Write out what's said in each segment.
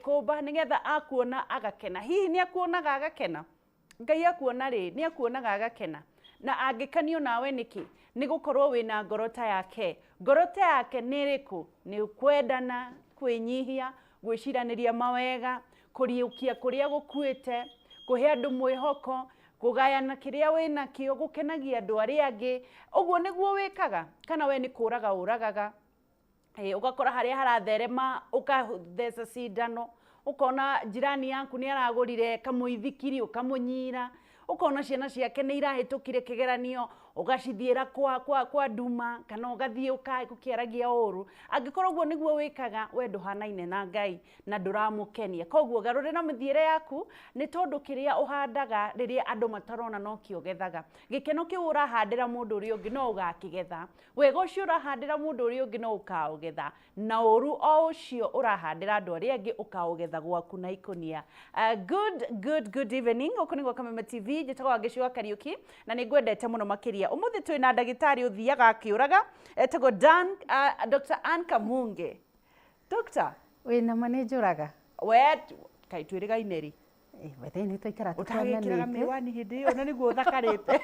kumba nigetha akuona agakena. Hihi ni akuonaga agakena? Ngai akuona ri ni akuonaga agakena. Na angikanio nawe niki? Ni gukorwo wina ngorota yake. Ngorota yake ni iriku? Ni kwendana, kwinyihia, gwiciraniria mawega, kuriukia kuria gukuite, kuhe andu mwihoko, kugayana kiria wina kio, gukenagia andu aria angi. Uguo niguo wikaga kana we ni kuraga uragaga? Ugakora haria haratherema ukatheca cindano, ukona jirani yaku ni aragurire kamuithikiri ukamunyira, ukona ciana ciake ni irahitukire kigeranio ugacithiira kwa nduma kana ugathie ukiaragia uru. Angikorwo guo niguo wikaga we nduhanaine na Ngai na nduramukenia. Koguo garurira mithiire yaku ni tondu kiria uhandaga riria andu matarona no kio gethaga. Gikeno kiu urahandira mundu uri ungi no ugakigetha. Wega ucio urahandira mundu uri ungi no ukaugetha. Na uru o ucio urahandira andu aria angi ukaugetha gwaku na ikonia. Good evening. Ukunigwa Kameme TV njitagwo Agiciwa Kariuki na ni ngwendete muno makiria. Umuthi twi na ndagitari uthiaga akiuraga etagwo Dr. Kamunge. Doctor, wina manejuraga wet kai twirigaine ri wethe ni twaikara tutagikiraga miwani hindi iyo na niguo thakarite.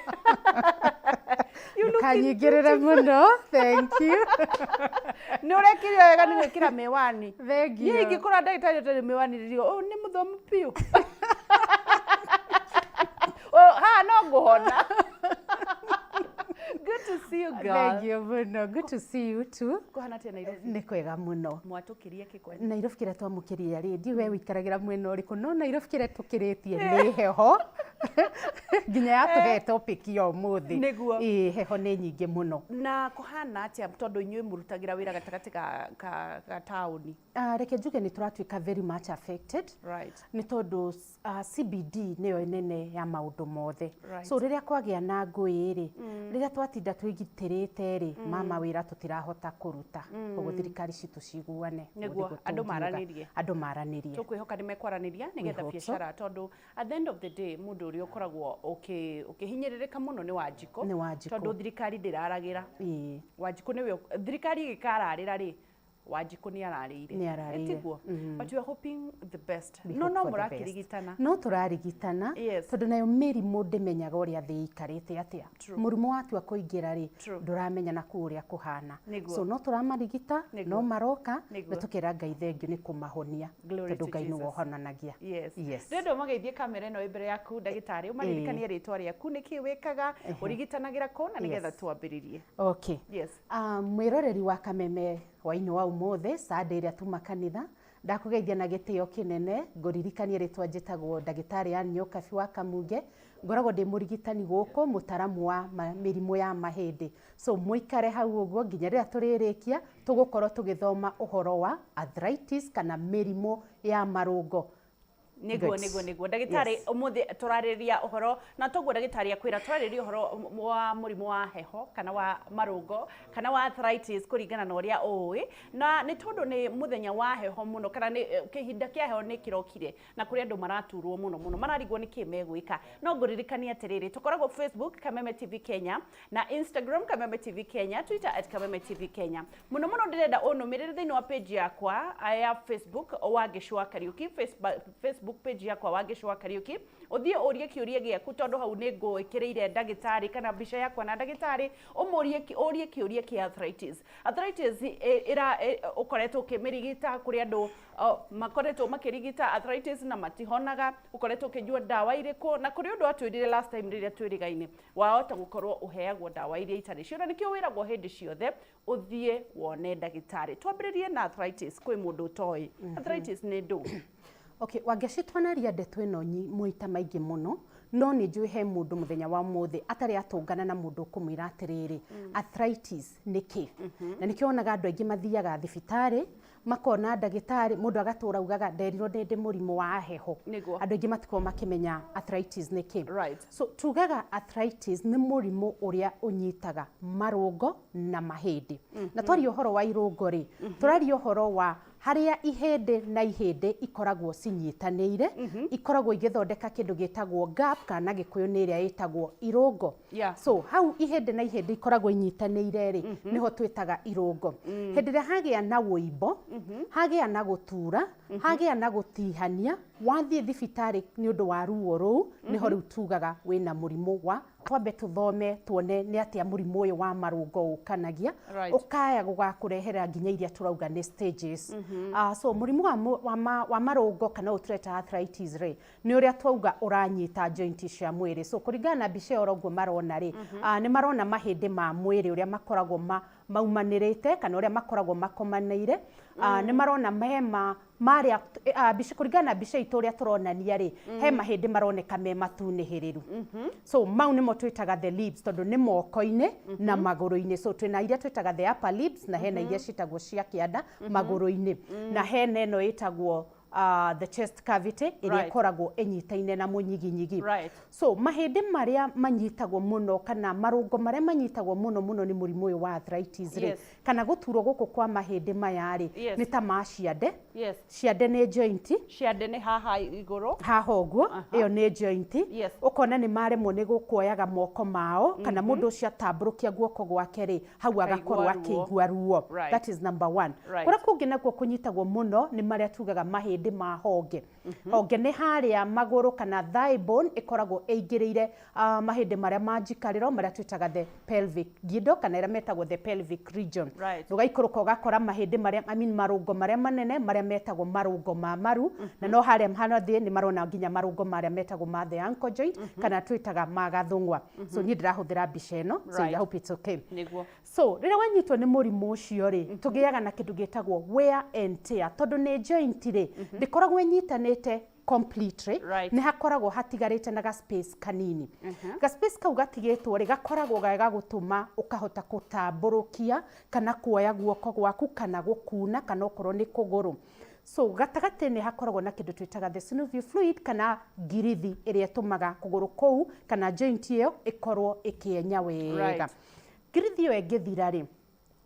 Kanyigirira muno, thank you. Ni urekirio wega ni gwikira miwani. Thank you. Ni ngikora ndagitari utari miwani rio ni muthomu piu. Ha no nguhona. Good to see you, girl. Thank you muno. Good to see you too. Kuhana tia Nairobi. Ni kwega muno. Mwatukiria kikwani. Nairobi kire twamukiria ri ndi we wikaragira mwena uriku no Nairobi kire tukiritie ni heho. Ginya yatuhe topic yo muthi. Niguo. Heho ni nyingi muno. Na kuhana atia tondu inyuĩ murutagira wira gatagati ka tauni? Reke njuge ni turatuika very much affected. Right. Ni tondu CBD niyo nene ya maundu mothe. Right. So riria kwagia na ngui ri riria twatinda twigitirite ri mama wira tutirahota kuruta koguo thirikari citu ciguane niguo andu maranirie tukwihoka ni mekwaraniria nigetha biashara tondu at the end of the day mundu uri ukoragwo ukihinyiririka muno ni Wanjiko tondu thirikari ndiraragira Wanjiko niwe thirikari gikararira ri Wanjiko ni ararire etiguo but we are hoping the best. No murakirigitana? No turarigitana tondu nayo mirimu ndimenyaga uria thi ikarite atia murimu watua kuingira ri nduramenya na kuria kuhana so no turamarigita no maroka na tukira Ngai thengio ni kumahonia tondu Ngai ni wohonanagia. Yes ndio mageithie kamera ino ibere yaku ndagitari umaririkanie ritwa riaku niki wikaga urigitanagira kona nigetha twambiririe. Okay. Yes. Mwiroreri wa Kameme waini wa umothe Sunday iria tuma kanitha ndakugeithia na gitio kinene nguririkanie ritwa njitagwo ndagitari Anyokabi wa Kamunge ngoragwo ndi murigitani guku mutaramu wa mirimu ya mahindi so muikare hau uguo nginya riria turirikia tugukorwo tugithoma uhoro wa arthritis kana mirimu ya marungo. Niguo ndagitari umuthi turariria uhoro na toguo ndagitari akwira turariria uhoro wa murimu wa heho kana wa marungo kana wa arthritis kuringana na uria uwi na ni tondu ni muthenya wa heho muno kana ni kihinda kia heho ni kirokire na kuri andu maraturwo muno mararigwo ni kimegwika no nguririkania atiriri tukoragwo Facebook Kameme TV Kenya na Instagram Kameme TV Kenya, Twitter @Kameme TV Kenya. Muno ndirenda unumirire thiini wa page yakwa ya Facebook wa Agiciwa Kariuki Facebook page yakwa wa Agiciwa Kariuki uthie urie kiuria giaku tondu hau ni ngwikirire ndagitari kana mbica yakwa na ndagitari urie kiuria kia arthritis ira ukoretwo kimirigita kuri andu makoretwo makirigita arthritis na matihonaga ukoretwo ukijua dawa iriku na kuri undu atwirire last time riria twirigaine wahota gukorwo uheagwo dawa iria itari cio na nikio wiragwo hindi ciothe uthie wone ndagitari. Twambiririe na arthritis kwi mundu toi arthritis ni ndu. Okay, wangecitwanaria ndeto ino muita maingi muno no ni njui he mundu muthenya wa muthi atari atungana na mundu kumwira atiriri arthritis niki na nikio onaga andu aingi mathiaga thibitari makona ndagitari mundu agatura ugaga nderirwo ndi murimu wa heho andu aingi matiko makimenya arthritis niki. So tugaga arthritis ni murimu uria unyitaga marungo na mahindi na twari uhoro wa irungo ri turari uhoro wa haria ihĩndĩ na ihĩndĩ ikoragwo cinyitanĩire ikoragwo igĩthondeka kĩndũ gĩtagwo gap kana Gĩkũyũ nĩ ĩrĩa ĩtagwo irũngo. So hau ihĩndĩ na ihĩndĩ ikoragwo inyitanĩire rĩ niho twĩtaga irũngo. Hĩndĩ ĩrĩa hagĩa na wũimbo, hagĩa na gũtura, hagĩa na gũtihania, wathiĩ thibitarĩ nĩ ũndũ wa ruo rũu niho rĩu tugaga wĩna mũrimũ wa twambe tũthome tuone nĩ atĩa mũrimũ ũyũ wa marũngo ũkanagia ũkaya gũgakũrehera nginya iria tũrauga nĩ stages. So mũrimũ wa marũngo kana ũtũreta arthritis rĩ nĩ ũrĩa twauga ũranyita joint cia mwĩrĩ. So kũringana na mbica ĩyo ũguo marona rĩ nĩ marona mahĩndĩ ma mwĩrĩ ũrĩa makoragwo maumanĩrĩte kana ũrĩa makoragwo makomanĩire. Nĩ marona mema marĩa kũringana na mbica itũ ũrĩa tũronania rĩ he mahĩndĩ maroneka me matunĩhĩrĩru. So mau nĩmo twĩtaga the lips tondũ nĩ moko-inĩ na magũrũ-inĩ. So twĩna iria twĩtaga the upper lips na hena iria citagwo cia kĩanda magũrũ-inĩ na hena ĩno ĩtagwo the chest cavity ĩrĩa ĩkoragwo ĩnyitaine na mũnyiginyigi. So mahĩndĩ marĩa manyitagwo mũno kana marũngo marĩa manyitagwo mũno nĩ mũrimũ ũyũ wa arthritis rĩ kana gũturwo gũkũ kwa mahĩndĩ maya rĩ nĩ ta ma ciande. Ciande nĩ joint. Ciande nĩ haha igũrũ. Haha ũguo ĩyo nĩ joint. Ũkona nĩ maremwo nĩ gũkuoyaga moko mao kana mũndũ ũcio atambũrũkia guoko gwake rĩ hau agakorwo akĩigua ruo. That is number one. Kũrĩa kũngĩ nakuo kũnyitagwo mũno nĩ marĩa tugaga mahĩndĩ ma honge. Honge nĩ harĩa magũrũ kana thigh bone ĩkoragwo ĩingĩrĩire mahĩndĩ marĩa manjikarĩro marĩa twĩtaga the pelvic girdle kana ĩrĩa metagwo the pelvic region. Ũgaikũrũka ũgakora mahĩndĩ marĩa marũngo marĩa manene marĩa metagwo marũngo ma maru na no harĩa hanathĩ nĩ marona nginya marũngo marĩa metagwo ma the ankle joint kana twĩtaga ma gathũng'wa. So niĩ ndĩrahũthĩra mbica ĩno so I hope it's okay. So rĩrĩa wanyitwo nĩ mũrimũ ũcio rĩ tũgĩaga na kĩndũ gĩtagwo wear and tear tondũ nĩ joint rĩ ndĩkoragwo ĩnyitanĩte completely nĩ hakoragwo hatigarĩte na ga space kanini. Ga space kau gatigĩtwo rĩ gakoragwo ga gũtũma ũkahota gũtambũrũkia kana kuoya guoko gwaku kana gũkuna kana okorwo nĩ kũgũrũ. So gatagatĩ nĩ hakoragwo na kĩndũ twĩtaga the synovial fluid kana ngirithi ĩrĩa ĩtũmaga kũgũrũ kũu kana joint ĩyo ĩkorwo ĩkĩenya wega. Ngirithi ĩyo ĩngĩthira rĩ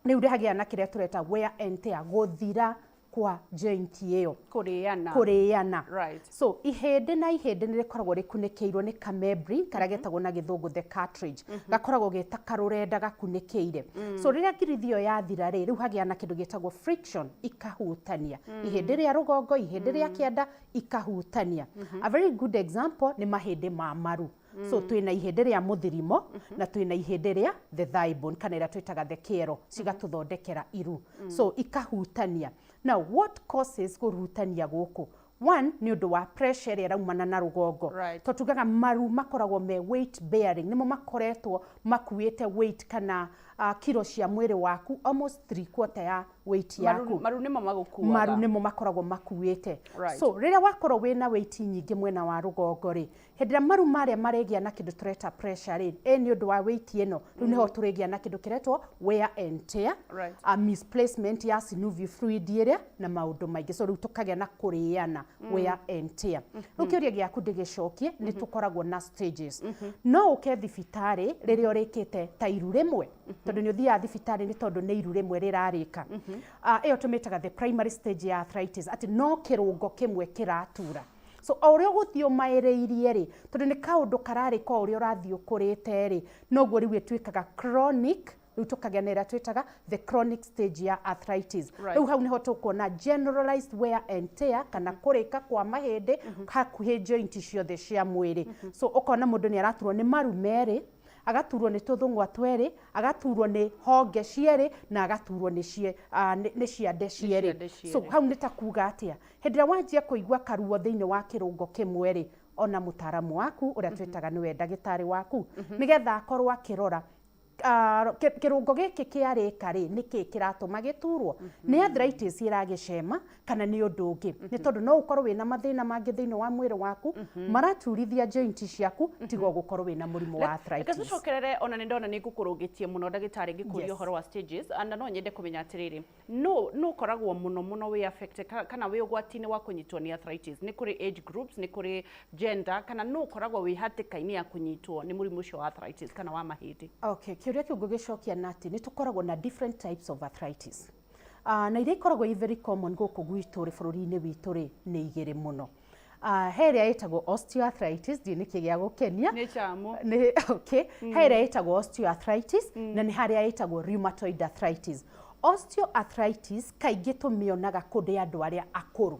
rĩu rĩhagĩa na kĩrĩa tũreta wear and tear gũthira kwa joint ĩyo kũrĩana. So ihĩndĩ na ihĩndĩ nĩ rĩkoragwo rĩkunĩkĩirwo nĩ ka membrane karĩa getagwo na gĩthũngũ the cartilage gakoragwo geta karũrenda gakunĩkĩire. So rĩrĩa ngirithi ĩyo yathira rĩ rĩu hagĩa na kĩndũ gĩtagwo friction ikahutania ihĩndĩ rĩa rũgongo ihĩndĩ rĩa kĩanda ikahutania. A very good example nĩ mahĩndĩ ma maru. So twĩna ihĩndĩ rĩa mũthirimo na twĩna ihĩndĩ rĩa the thigh bone kana ĩrĩa twĩtaga the kĩero cigatũthondekera iru. So ikahutania. Now what causes kũhutania gũkũ? One nĩ ũndũ wa pressure ĩrĩa ĩraumana na rũgongo. To tugaga maru makoragwo me weight bearing nĩmo makoretwo makuĩte weight kana kilo cia mwĩrĩ waku almost 3/4 ya weight yaku. Maru nĩmo magũkuaga. Maru nĩmo makoragwo makuĩte. So rĩrĩa wakorwo wĩna weight nyingĩ mwena wa rũgongo rĩ hĩndĩ ĩrĩa maru marĩa marĩgĩa na kĩndũ tũreta pressure rĩ nĩ ũndũ wa weight ĩno rĩu nĩho tũrĩgĩa na kĩndũ kĩretwo wear and tear, misplacement ya synovial fluid ĩrĩa na maũndũ maingĩ. So rĩu tũkagĩa na kũrĩana wear and tear. Rĩu kĩũria gĩaku ndĩgĩcokie nĩ tũkoragwo na stages. No ũke thibitarĩ rĩrĩa ũrĩkĩte ta iru rĩmwe tondũ nĩ ũthiaga thibitarĩ nĩ tondũ nĩ iru rĩmwe rĩrarĩka. Ĩyo tũmĩtaga the primary stage ya arthritis atĩ no kĩrũngo kĩmwe kĩratura. So o ũrĩa ũgũthiĩ ũmaĩrĩirie rĩ tondũ nĩ kaũndũ kararĩka o ũrĩa ũrathiĩ ũkũrĩte rĩ noguo rĩu ĩtuĩkaga chronic rĩu tũkagĩa na ĩrĩa twĩtaga the chronic stage ya arthritis. Rĩu hau nĩho tũkuona generalized wear and tear kana kũrĩka kwa mahĩndĩ hakuhĩ joint ciothe cia mwĩrĩ. So ũkona mũndũ nĩ araturwo nĩ maru merĩ agaturwo nĩ tũthũng'wa twĩrĩ agaturwo nĩ honge cierĩ na agaturwo nĩ ciande cierĩ. So hau nĩ ta kuga atĩa hĩndĩ ĩrĩa wanjia kũigua karuo thĩinĩ wa kĩrũngo kĩmwe rĩ ona mũtaaramu waku ũrĩa twĩtaga nĩwe ndagĩtarĩ waku nĩgetha akorwo akĩrora kĩrũngo gĩkĩ kĩarĩka rĩ nĩkĩ kĩratũma gĩturwo nĩ arthritis ĩragĩcema kana nĩ ũndũ ũngĩ nĩ tondũ no ũkorwo wĩna mathĩna mangĩ thĩinĩ wa mwĩrĩ waku maraturithia joint ciaku tiga gũkorwo wĩna mũrimũ wa arthritis. Gĩcokerere ona nĩ ndona nĩ ngũkũrũgĩtie mũno ndagĩtarĩ ngĩkũria ũhoro wa stages na no nyende kũmenya atĩrĩrĩ no ũkoragwo mũno wĩ affected kana wĩ ũgwati-inĩ wa kũnyitwo nĩ arthritis nĩ kũrĩ age groups nĩ kũrĩ gender kana no ũkoragwo wĩ hatĩka-inĩ ya kũnyitwo nĩ mũrimũ ũcio wa arthritis kana wa mahĩndĩ? Okay, kĩũria kĩu ngũgĩcokia na atĩ nĩ tũkoragwo na different types of arthritis. na iria ikoragwo very common gũkũ gwitũ rĩ bũrũri-inĩ witũ rĩ nĩ igĩrĩ mũno. He ĩrĩa ĩtagwo osteoarthritis, ndiĩ nĩkĩ gĩa gũkenia. Nĩ chamu. Okay. He ĩrĩa ĩtagwo osteoarthritis na nĩ harĩa ĩtagwo rheumatoid arthritis. Osteoarthritis kaingĩ tũmĩonaga kũrĩ andũ arĩa akũrũ.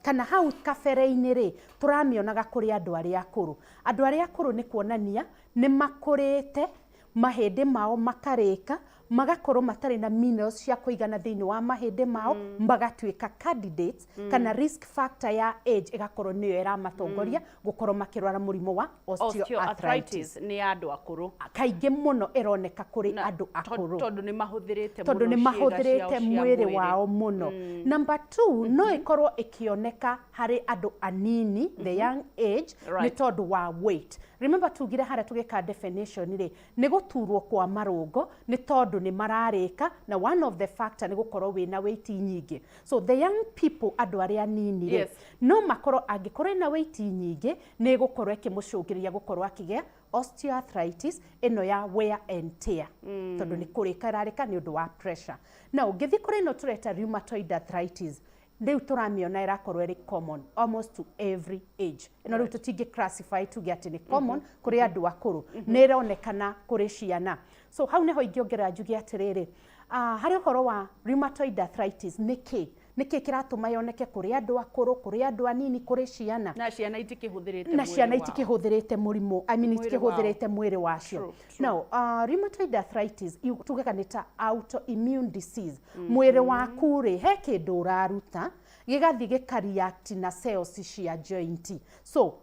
Kana hau kabere-inĩ rĩ tũramĩonaga kũrĩ andũ arĩa akũrũ. Andũ arĩa akũrũ nĩ kuonania nĩ makũrĩte, mahĩndĩ mao makarĩka, magakorwo matarĩ na minerals cia kũigana thĩinĩ wa mahĩndĩ mao, magatuĩka candidates kana risk factor ya age ĩgakorwo nĩyo ĩramatongoria gũkorwo makĩrwara mũrimũ wa osteoarthritis. Nĩ andũ akũrũ. Kaingĩ mũno ĩroneka kũrĩ andũ akũrũ. Tondũ nĩ mahũthĩrĩte mũno, tondũ nĩ mahũthĩrĩte mwĩrĩ wao mũno. Number 2, no ĩkorwo ĩkĩoneka harĩ andũ anini, the young age, nĩ tondũ wa weight. Remember tugire harĩa tũgĩka definition rĩ, nĩ gũturwo kwa marũngo nĩ tondũ nĩ mararĩka, na one of the factor nĩ gũkorwo wĩna weight nyingĩ. So the young people, andũ arĩa anini rĩ, no makorwo angĩkorwo na weight nyingĩ nĩ gũkorwo ĩkĩmũcũngĩrĩria gũkorwo akĩgĩa osteoarthritis ĩno ya wear and tear, tondũ nĩ kũrĩka ĩrarĩka nĩ ũndũ wa pressure. Na ũngĩthiĩ kũrĩ ĩno tũreta rheumatoid arthritis, rĩu tũramĩona ĩrakorwo ĩrĩ common almost to every age. Ĩno rĩu tũtingĩ classify tuge atĩ nĩ common kũrĩ andũ akũrũ, nĩ ĩronekana kũrĩ ciana. So hau nĩho ingĩongerera njuge atĩrĩrĩ, harĩ ũhoro wa rheumatoid arthritis nĩkĩ kĩratũma yoneke kũrĩ andũ akũrũ, kũrĩ andũ anini, kũrĩ ciana. Na ciana itikĩhũthĩrĩte mwĩrĩ wao. Na ciana itikĩhũthĩrĩte mũrimũ, itikĩhũthĩrĩte mwĩrĩ wacio. Now, rheumatoid arthritis tugaga nĩ ta autoimmune disease. Mwĩrĩ waku rĩ, he kĩndũ ũraruta, gĩgathiĩ gĩka-react na cells cia joint. So,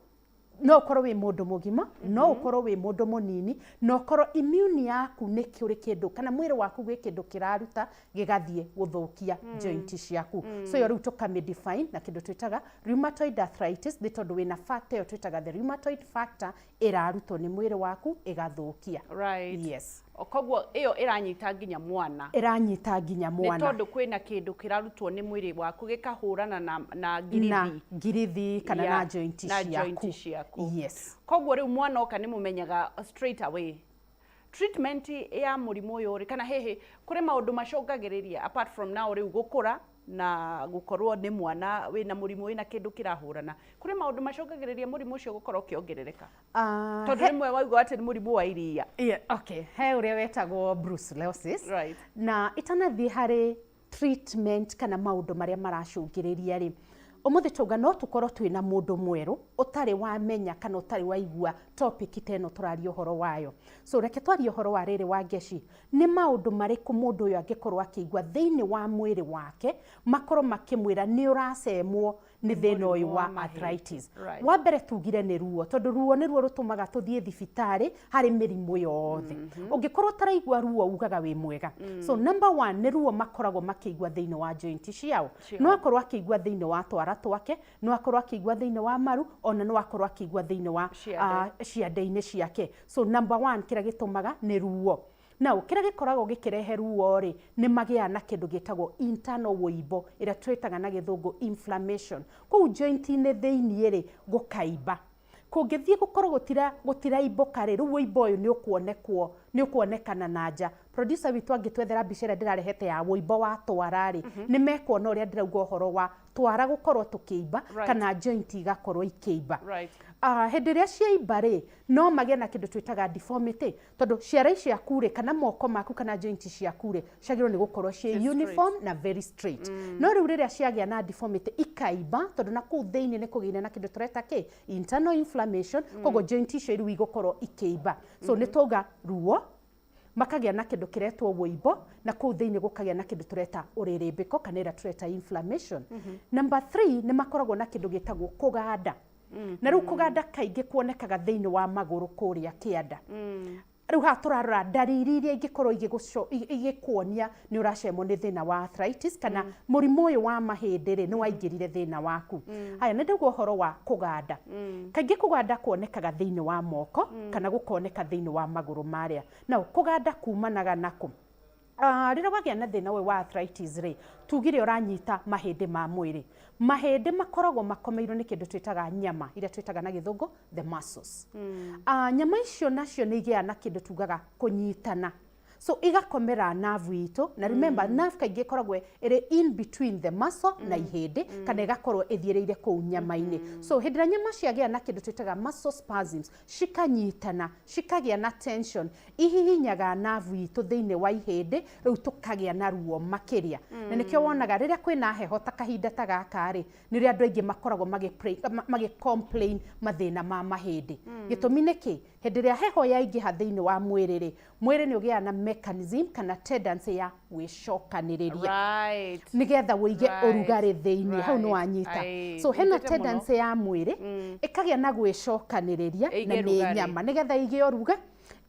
no ũkorwo wĩ mũndũ mũgima, no ũkorwo wĩ mũndũ mũnini, no ũkorwo immune yaku nĩ kĩũrĩ kĩndũ, kana mwĩrĩ waku gwĩ kĩndũ kĩraruta gĩgathiĩ gũthũkia joint ciaku. So yo rĩu tũkamĩ-define na kĩndũ twĩtaga rheumatoid arthritis, nĩ tondũ wĩna factor ĩyo twĩtaga the rheumatoid factor ĩrarutwo nĩ mwĩrĩ waku ĩgathũkia. Right. Yes. Koguo ĩyo ĩranyita nginya mwana. Ĩranyita nginya mwana. Nĩ tondũ kwĩna kĩndũ kĩrarutwo nĩ mwĩrĩ waku gĩkahũrana na ngirithi. Na ngirithi kana na joint ciaku. Yes. Koguo rĩu mwana oka nĩ mũmenyaga straight away. Treatment ya mũrimũ ũyũ rĩ, kana hehe kũrĩ maũndũ macũngagĩrĩria apart from now rĩu gũkũra na gũkorwo nĩ mwana wĩna mũrimũ wĩna kĩndũ kĩrahũrana, kũrĩ maũndũ macũngagĩrĩria mũrimũ ũcio gũkorwo ũkĩongerereka. Tondũ rĩmwe waigua atĩ nĩ mũrimũ wa iria. Okay, he ũrĩa wetagwo brucellosis. Right. Na itanathiĩ harĩ treatment kana maũndũ marĩa maracũngĩrĩria rĩ, ũmũthĩ tauga no tũkorwo twĩna mũndũ mwerũ ũtarĩ wamenya kana ũtarĩ waigua topic ta ĩno tũraria ũhoro wayo. So reke twarie ũhoro wa rĩrĩ wa ngeci, nĩ maũndũ marĩkũ mũndũ ũyũ angĩkorwo akĩigua thĩinĩ wa mwĩrĩ wake makorwo makĩmwĩra nĩ ũracemwo nĩ thĩna ũyũ wa arthritis. Wa mbere tugire nĩ ruo, tondũ ruo nĩruo rũtũmaga tũthiĩ thibitarĩ harĩ mĩrimũ yothe. Ũngĩkorwo ũtaraigua ruo ugaga wĩ mwega. So number 1 nĩ ruo makoragwo makĩigua thĩinĩ wa joint ciao. No akorwo akĩigua thĩinĩ wa twara twake, no akorwo akĩigua thĩinĩ wa maru, ona no akorwo akĩigua thĩinĩ wa ciande-inĩ ciake. So number 1 kĩrĩa gĩtũmaga nĩ ruo. Now, kĩrĩa gĩkoragwo gĩkĩrehe ruo rĩ, nĩ magĩaga na kĩndũ gĩtagwo internal wũimbo, ĩrĩa twĩtaga na gĩthũngũ inflammation. Kũu joint-inĩ thĩinĩ rĩ, gũkaimba. Kũngĩthiĩ gũkorwo gũtiraimbũka rĩ, rĩu wũimbo ũyũ nĩ ũkuonekana na nja. Producer witũ angĩtwethera mbica ĩrĩa ndĩrarehete ya wũimbo wa twara rĩ, nĩ mekuona ũrĩa ndĩrauga ũhoro wa twara gũkorwo tũkĩimba kana joint igakorwo ikĩimba. Hĩndĩ ĩrĩa ciaimba rĩ, no magĩe na kĩndũ twĩtaga deformity, tondũ ciara ciaku rĩ kana moko maku kana joint ciaku rĩ ciagĩrĩirwo nĩ gũkorwo ciĩ uniform na very straight. No rĩu rĩrĩa ciagĩa na deformity ikaimba, tondũ na kũu thĩinĩ nĩ kũgĩire na kĩndũ tũreta internal inflammation, koguo joint icio iru igũkorwo ikĩimba. So nĩ twauga ruo, makagĩa na kĩndũ kĩretwo wũimbo, na kũu thĩinĩ gũkagĩa na kĩndũ tũreta ũrĩrĩmbĩko kana ĩrĩa tũreta inflammation. Number 3 nĩ makoragwo na kĩndũ gĩtagwo kũganda. Na rĩu kũganda kaingĩ kuonekaga thĩinĩ wa magũrũ kũrĩa kĩanda. Rĩu haha tũrarora ndariri iria ingĩkorwo igĩkuonia nĩ ũracemwo nĩ thĩna wa arthritis kana mũrimũ ũyũ wa mahĩndĩ rĩ nĩ waingĩrire thĩna waku. Haya, nĩ ndauga ũhoro wa kũganda. Kaingĩ kũganda kuonekaga thĩinĩ wa moko kana gũkoneka thĩinĩ wa magũrũ marĩa. Na kũganda kumanaga nako. Rĩrĩa wagĩa na thĩna ũyũ wa arthritis rĩ, tugire ũranyita mahĩndĩ ma mwĩrĩ. Mahĩndĩ makoragwo makomeirwo nĩ kĩndũ twĩtaga nyama, iria twĩtaga na gĩthũngũ the muscles. Nyama icio nacio nĩ igĩaga na kĩndũ tugaga kũnyitana. so igakomera nerve itu na remember nerve kaingĩ koragwo ĩrĩ in between the muscle na ihĩndĩ kana ĩgakorwo ĩthiĩrĩire kũu nyama-inĩ so hĩndĩ ĩrĩa nyama ciagĩa na kĩndũ twĩtaga muscle spasms cikanyitana cikagĩa na tension ihihinyaga nerve itu thĩinĩ wa ihĩndĩ rĩu tũkagĩa na ruo makĩria na nĩkĩo wonaga rĩrĩa kwĩna heho ta kahinda ta gaka rĩ nĩrĩa andũ aingĩ makoragwo magĩ complain mathĩna ma mahĩndĩ gĩtũmi nĩkĩ hĩndĩ ĩrĩa heho yaingĩha thĩinĩ wa mwĩrĩ rĩ mwĩrĩ nĩ ũgĩaga na mechanism kana tendency ya gwĩcokanĩrĩria nĩgetha wũige ũrugarĩ thĩinĩ hau nĩ wanyita so hena tendency ya mwĩrĩ ĩkagĩa na gwĩcokanĩrĩria na nĩ nyama nĩgetha ige ũruga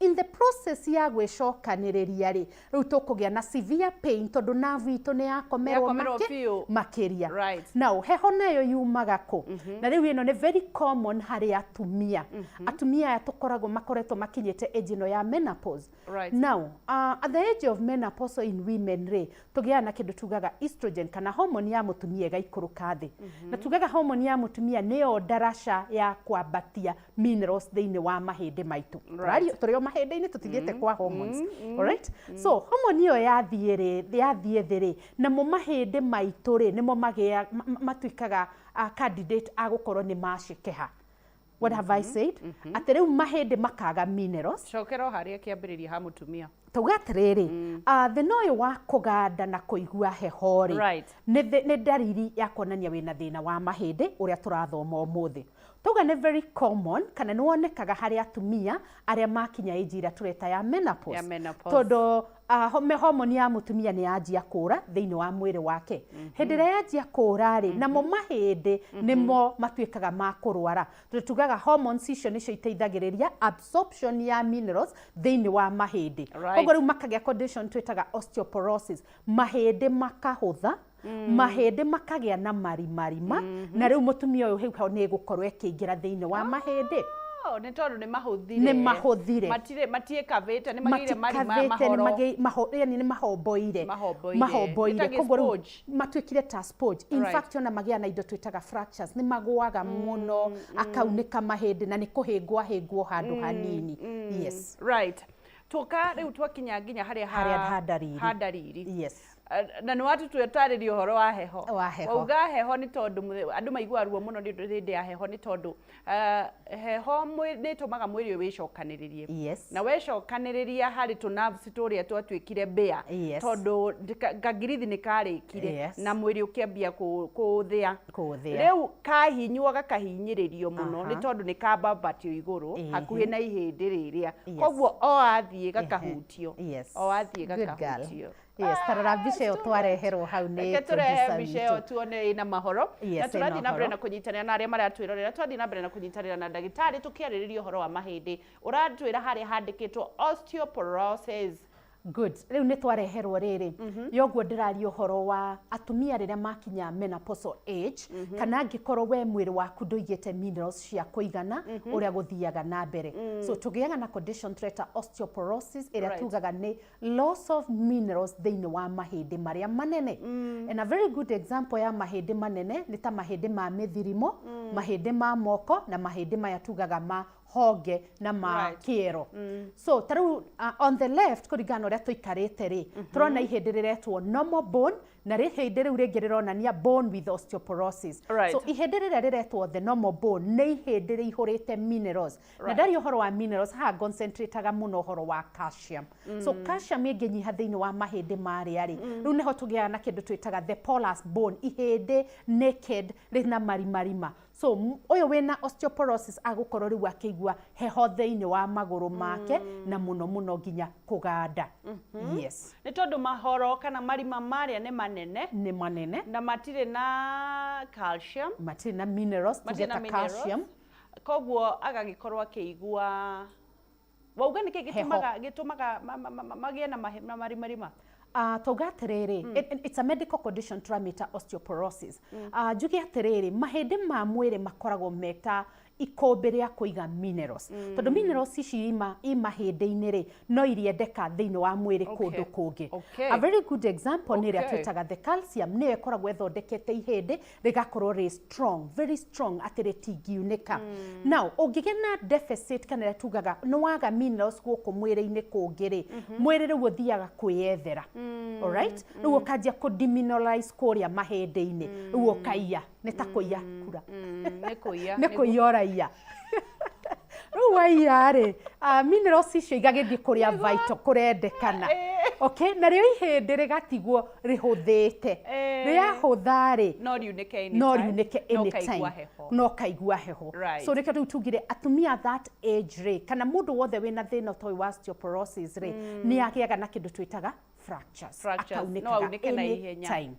in the process ya gwĩcokanĩrĩria rĩ rĩu tũkũgĩa na severe pain tondũ nerve itũ nĩ yakomerwo makĩria now heho nayo yumaga kũ na rĩu ĩno nĩ very common harĩ atumia atumia aya tũkoragwo makoretwo makinyĩte age ĩno ya menopause now at the age of menopause in women rĩ tũgĩaga na kĩndũ tugaga estrogen kana hormone ya mũtumia ĩgaikũrũka thĩ na tugaga hormone ya mũtumia nĩyo ndaraca ya kwambatia minerals thĩinĩ wa mahĩndĩ maitũ tũrĩ mahĩndĩ-inĩ tũtigĩte kwa hormones alright so hormone ĩyo yathiĩ thĩ rĩ namo mahĩndĩ maitũ rĩ nĩmo matuĩkaga candidate a gũkorwo nĩ macikeha what have I said atĩ rĩu mahĩndĩ makaga minerals cokera harĩa kĩambĩrĩria ha mũtumia tauga atĩrĩrĩ thĩna ũyũ wa kũganda na kũigua heho rĩ nĩ ndariri ya kuonania wĩna thĩna wa mahĩndĩ ũrĩa tũrathoma ũmũthĩ tauga nĩ very common kana nĩ wonekaga harĩ atumia arĩa makinya age ĩrĩa tũreta ya menopause tondũ hormone ya mũtumia nĩ yanjia kũra thĩinĩ wa mwĩrĩ wake hĩndĩ ĩrĩa yanjia kũra rĩ namo mahĩndĩ nĩmo matuĩkaga ma kũrwara tondũ tugaga hormones icio nĩcio iteithagĩrĩria absorption ya minerals thĩinĩ wa mahĩndĩ koguo rĩu makagĩa condition twĩtaga osteoporosis mahĩndĩ makahũtha mahĩndĩ makagĩa na marimarima na rĩu mũtumia ũyũ hau nĩ gũkorwo ĩkĩingĩra thĩinĩ wa mahĩndĩ nĩ tondũ nĩ mahũthire matiĩkavĩte nĩ magĩire marima yani nĩ mahomboire koguo rĩu matuĩkire ta sponge in fact ona magĩa na indo twĩtaga fractures nĩ magũaga mũno akaunĩka mahĩndĩ na nĩ kũhĩngwo handũ hanini yes tũka rĩu twakinya nginya harĩa ha ndariri na nĩ watu twetarĩria ũhoro wa heho wauga heho nĩ tondũ andũ maiguaga ruo mũno nĩ hĩndĩ ya heho nĩ tondũ heho nĩ ĩtũmaga mwĩrĩ wĩcokanĩrĩrie na wecokanĩrĩria harĩ tũnerves tũrĩa twatuĩkire mbĩa tondũ kangirithi nĩ karĩkire na mwĩrĩ ũkĩambia kũthĩa rĩu kahinyuo gakahinyĩrĩrio mũno nĩ tondũ nĩ kambambatio igũrũ hakuhĩ na ihĩndĩ rĩrĩa koguo o athiĩ gakahutio Yes, tarora mbica ĩyo twareherwo hau nĩ tũrehe mbica ĩyo tuone ĩna mahoro na tũrathiĩ na mbere na kũnyitanĩra na arĩa maratwĩrorera tũrathiĩ na mbere na kũnyitanĩra na ndagĩtarĩ tũkĩarĩrĩria ũhoro wa mahĩndĩ ũratwĩra harĩa handĩkĩtwo osteoporosis good rĩu nĩ twareherwo rĩrĩ yoguo ndĩraria ũhoro wa atumia rĩrĩa makinya menopausal age kana angĩkorwo we mwĩrĩ waku ndũigĩte minerals cia kũigana ũrĩa gũthiaga na mbere so tũgĩaga na condition tweta osteoporosis ĩrĩa tugaga nĩ loss of minerals thĩinĩ wa mahĩndĩ marĩa manene and a very good example ya mahĩndĩ manene nĩ ta mahĩndĩ ma mĩthirimo mahĩndĩ ma moko na mahĩndĩ maya tugaga ma honge na makĩero so tarĩu on the left kũringana ũrĩa tũikarĩte rĩ tũrona ihĩndĩ rĩretwo normal bone na ihĩndĩ rĩu rĩngĩ rĩronania bone with osteoporosis so ihĩndĩ rĩrĩa rĩretwo the normal bone nĩ ihĩndĩ rĩihũrĩte minerals na ndaria ũhoro wa minerals haha concentrateaga mũno ũhoro wa calcium so calcium ĩngĩnyiha thĩinĩ wa mahĩndĩ marĩa rĩ rĩu nĩho tũgĩaga na kĩndũ twĩtaga the porous bone ihĩndĩ naked rĩna marimarima so ũyũ wĩna osteoporosis agũkorwo rĩu akĩigua heho thĩinĩ wa magũrũ make na mũno nginya kũganda yes nĩ tondũ mahoro kana marima marĩa nĩ manene na matirĩ na calcium matirĩ na minerals tũgeta calcium koguo agagĩkorwo akĩigua wauga nĩkĩ gĩtũmaga magĩe na marimarima tauga atĩrĩrĩ it's a medical condition tũramĩta osteoporosis njuge atĩrĩrĩ mahĩndĩ ma mwĩrĩ makoragwo meta ikũmbĩ rĩa kũiga minerals tondũ minerals ici imahĩndĩ-inĩ rĩ no iriendeka thĩinĩ wa mwĩrĩ kũndũ kũngĩ. A very good example nĩ ĩrĩa twĩtaga the calcium nĩyo ĩkoragwo ĩthondekete ihĩndĩ rĩgakorwo rĩ strong, very strong atĩ rĩtingiunĩka. Now ũngĩgĩa na deficit kana ĩrĩa tugaga nĩ waga minerals gũkũ mwĩrĩ-inĩ kũngĩ rĩ mwĩrĩ rĩu ũthiaga kwĩyethera. Alright? Rĩu ũkanjia kũdemineralize kũrĩa mahĩndĩ-inĩ rĩu ũkaiya nĩ ta kũiya kura. Nĩ kũiya ũraiya. Rĩu waiya rĩ minerals icio igagĩthiĩ kũrĩa vital kũrendekana. Okay, narĩo ihĩndĩ rĩgatigwo rĩhũthĩte. Rĩahũtha rĩ no riunĩke anytime no kaigua heho. So rĩkĩ rĩu tugire atumia that age rĩ kana mũndũ wothe wĩna thĩna ta ũyũ wa osteoporosis rĩ nĩ agĩaga na kĩndũ twĩtaga fractures. No aunĩke na ihenya.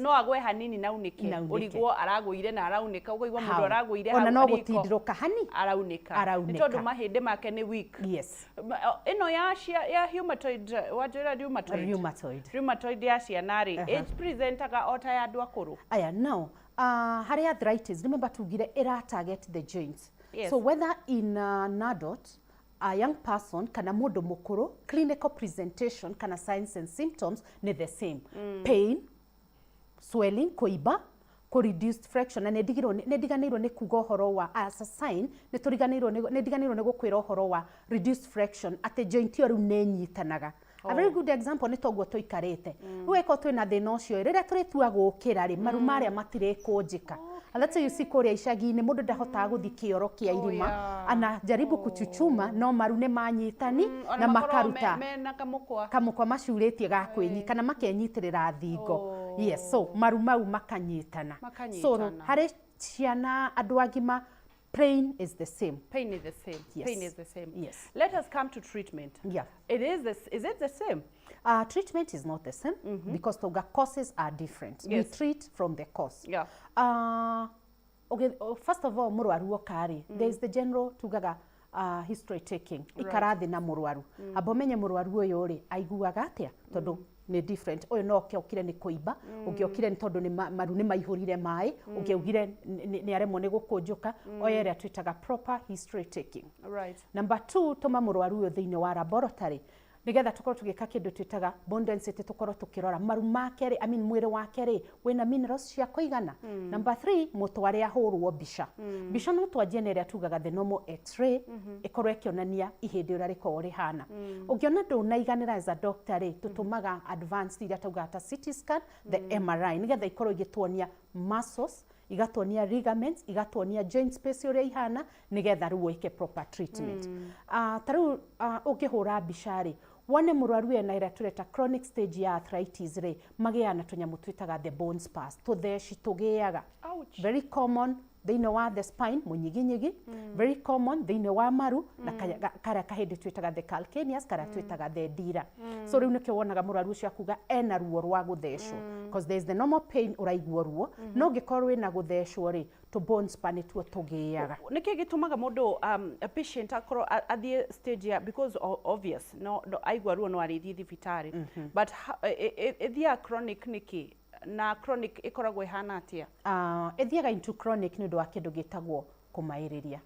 No agwe hanini na unike urigwo aragũire na araunĩka ũkaigua mũndũ aragũire hau ona no gũtindirũka hani araunĩka nĩ tondũ mahĩndĩ make nĩ weak. Ĩno ya rheumatoid ya ciana rĩ age presentaga o ta ya andũ akũrũ. Aya no harĩ arthritis remember tugire ĩra target the joints. So whether in an adult, a young person kana mũndũ mũkũrũ clinical presentation kana signs and symptoms nĩ the same. Pain, swelling, kuiba, reduced fraction na nediganĩirwo nĩ kuga ũhoro wa as a sign nediganĩirwo nĩ gũkwĩra ũhoro wa reduced fraction atĩ joint ĩyo rĩu nĩ nyitanaga. A very good example nĩ toguo tũikarĩte. Rĩu eko twĩna thĩna ũcio rĩrĩa tũrĩtua gũkĩra rĩ maru marĩa matirĩkũnjĩka. Let's say you see kũrĩa icagi-inĩ mũndũ ndahotaga gũthiĩ kĩoro kĩa irima ana jaribu kuchuchuma no maru nĩ manyitani na makaruta kamũkwa macurĩtie ga kwĩnyi kana makenyitĩrĩra thingo. Yes, so maru mau makanyitana. So harĩ ciana andũ agima pain is the same. Pain is the same. Yes. Pain is the same. Yes. Let us come to treatment. Yeah. Is it the same? Treatment is not the same because the causes are different. Yes. We treat from the cause. Yeah. Okay, first of all, mũrwaru okari. There is the general tugaga history taking. Ikarathi na mũrwaru. Abomenye mũrwaru ũyũ rĩ aiguaga atĩa tondũ nĩ different. Ũyũ no okire nĩ kũimba, ũngĩ okire nĩ tondũ nĩ maru nĩ maihũrire maĩ, ũngĩ augire nĩ aremwo nĩ gũkũnjũka. Oya ĩrĩa twĩtaga proper history taking. Right. Number 2, tũma mũrwaru ũyũ thĩinĩ wa laboratory nigetha tũkorwo tũgĩka kĩndũ twĩtaga bone density tũkorwo tũkĩrora maru make rĩ mwĩrĩ wake rĩ wĩna minerals cia kũigana. Number 3, mũtware ahũrwo mbica. Mbica no twanjie na ĩrĩa tugaga the normal x-ray ĩkorwo ĩkĩonania ihĩndĩ ũrĩa rĩkoragwo rĩhana. Ũngĩona ndũnaiganĩra as a doctor rĩ tũtũmaga advanced iria tugaga ta CT scan, the MRI nigetha ikorwo igĩtuonia muscles, igatuonia ligaments, igatuonia joint space ũrĩa ihana nigetha rĩu wĩke proper treatment. Tarĩu ũngĩhũra mbica rĩ wone mũrwaru ena ĩrĩa tũreta chronic stage ya arthritis rĩ magĩaga na tũnyamũ twĩtaga the bone spurs tũtheci tũgĩaga. Very common thĩinĩ wa the spine mũnyiginyigi, very common thĩinĩ wa maru na karĩa kahĩndĩ twĩtaga the calcaneus karĩa twĩtaga the dira. So rĩu nĩkĩo wonaga mũrwaru ũcio akuga ena ruo rwa gũthecwo because there is the normal pain ũraigua ruo no ũngĩkorwo wĩna gũthecwo rĩ to bone spur nĩtuo tũgĩaga. Nĩkĩ gĩtũmaga mũndũ a patient akorwo athiĩ stage ya because obvious no aigua ruo no arĩthiĩ thibitarĩ but ĩthiaga chronic nĩkĩ na chronic ĩkoragwo ĩhana atĩa? Ĩthiaga into chronic nĩ ũndũ wa kĩndũ gĩtagwo kũmaĩrĩria.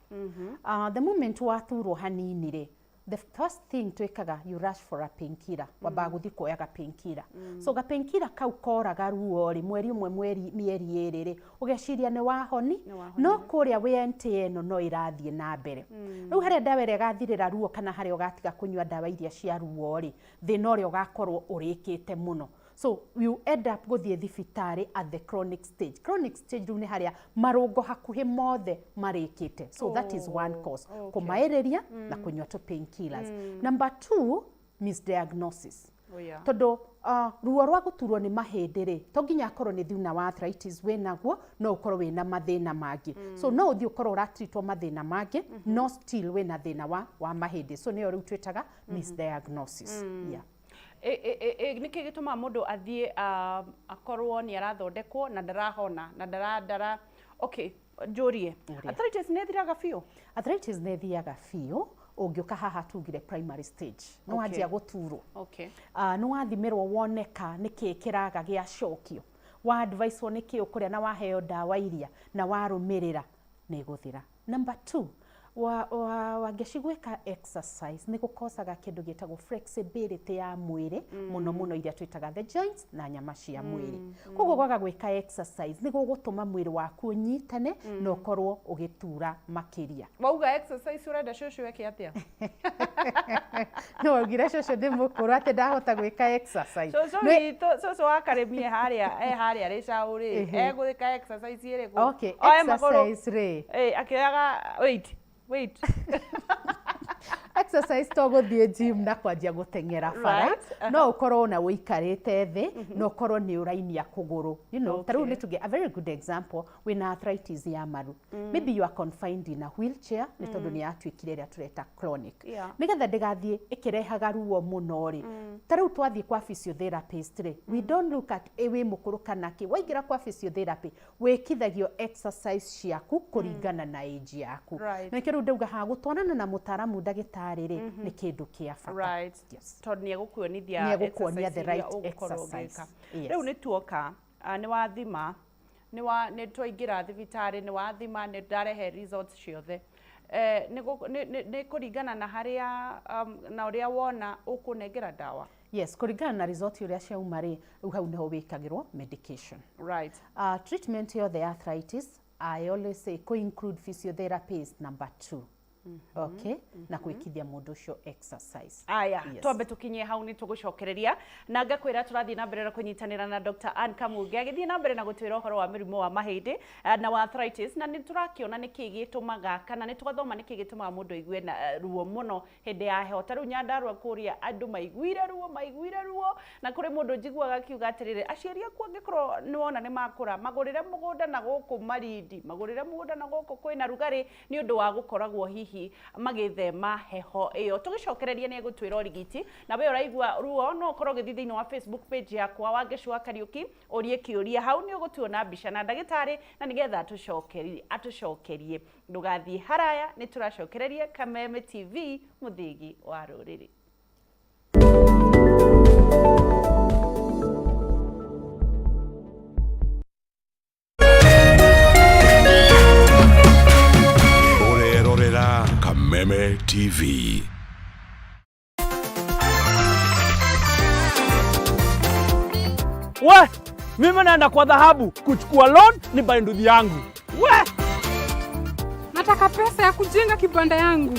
The moment waturwo hanini rĩ the first thing twĩkaga you rush for a painkiller wambaga gũthiĩ kuoyaga painkiller. So ga painkiller kau koraga ruo rĩ mweri ũmwe mĩeri ĩrĩ rĩ ũgeciria nĩ wahoni no kũrĩa wĩente ĩno no ĩrathiĩ na mbere. Rĩu harĩa ndawa ĩrĩa ĩgathirĩra ruo kana harĩa ũgatiga kũnyua ndawa iria cia ruo rĩ thĩna ũrĩa ũgakorwo ũrĩkĩte mũno. So you end up gũthiĩ thibitarĩ at the chronic stage. Chronic stage rĩu nĩ harĩa marũngo hakuhĩ mothe marĩkĩte. So that is one cause. Kũmaĩrĩria na kũnyua to painkillers. Number 2, misdiagnosis. Tondũ ruo rwa gũturwo nĩ mahĩndĩ rĩ to nginya akorwo nĩ thĩna wa arthritis wĩnaguo no ũkorwo wĩna mathĩna mangĩ. So no ũthiĩ ũkorwo ũratreatwo mathĩna mangĩ no still wĩna thĩna wa mahĩndĩ. So nĩyo rĩu twĩtaga misdiagnosis. Yeah. Nĩkĩ gĩtũmaga mũndũ athiĩ akorwo nĩ arathondekwo na ndarahona na ndara okay njũrie arthritis nĩ ĩthiraga biũ? Arthritis nĩ ĩthiaga biũ ũngĩũka haha tugire primary stage no wanjia gũturwo nĩ wathimirwo woneka nĩkĩ kĩraga gĩacokio wa advice nĩkĩ ũkũrĩa na waheo ndawa iria na warũmĩrĩra nĩ gũthira. Number 2, wangeci gwika exercise ni gukosaga kindu gitagwo flexibility ya mwiri muno muno iria twitaga the joints na nyama cia mwiri koguo gwaga gwika exercise ni gugutuma mwiri waku unyitane na ukorwo ugitura makiria. Wauga exercise urenda shosho weke atia? No ngira shosho ndi mukuru ati ndahota gwika exercise. Shosho wakaremie haria ricauri egwika exercise iri ku. Okay, exercise ri. Akiaga wait. Exercise to guthie gym na kwanjia gutengera bara no ukorwo na wikarite thi no ukorwo ni urainia kuguru, you know. Taru ni tuge a very good example when arthritis ya maru, maybe you are confined in a wheelchair ni tondu ni atwikire ria tureta chronic nigetha ndigathie ikirehaga ruo muno ri taru twathie kwa physiotherapist ri we don't look at ewe mukuru kana ki waingira kwa physiotherapy wikithagio exercise ciaku kuringana na age yaku na kiru ndauga ha gutwarana na mutaramu ndagitari ni kindu kia fata. Yes. Tondu ni egukuonithia the right exercise. Riu ni tuoka ni wathima ni twaingira thibitari ni wathima ni ndarehe results ciothe ni kuringana na haria na uria wona ukunengera dawa. Yes, kuringana na result uria ciauma ri hau niho wikagirwo medication. Treatment of the arthritis I always say co-include physiotherapy is number 2. Okay, na kwikithia mundu ucio exercise. Aya, twambe tukinye hau ni tugucokereria na ngakwira turathie na mbere na kunyitanira na Dr. Kamunge agithie na mbere na gutwira uhoro wa mirimu wa mahindi na wa arthritis na ni turakiona ni kigitumaga kana ni twathoma ni kigitumaga mundu aigue na ruo muno hindi ya heho. Taru nyandarwa kuria andu maiguire ruo na kuri mundu njiguaga kiuga atirire aciaria ku angikorwo ni wona ni makura magurire mugunda na guku marindi magurire mugunda na guku kwina rugari ni undu wa gukoragwo hihi magithema heho iyo. Tugicokereria ni gutwira origiti na we uraigua ruo no ukorwo githii thiini wa Facebook page yakwa Wangecua Kariuki urie kiuria hau ni ugutuona mbica na ndagitari na nigetha atucokerie ndugathie haraya ni turacokereria Kameme TV muthigi wa ruriri. Kameme TV. We, mimi naenda kwa dhahabu kuchukua loan ni buy nduthi yangu. We, nataka pesa ya kujenga kibanda yangu.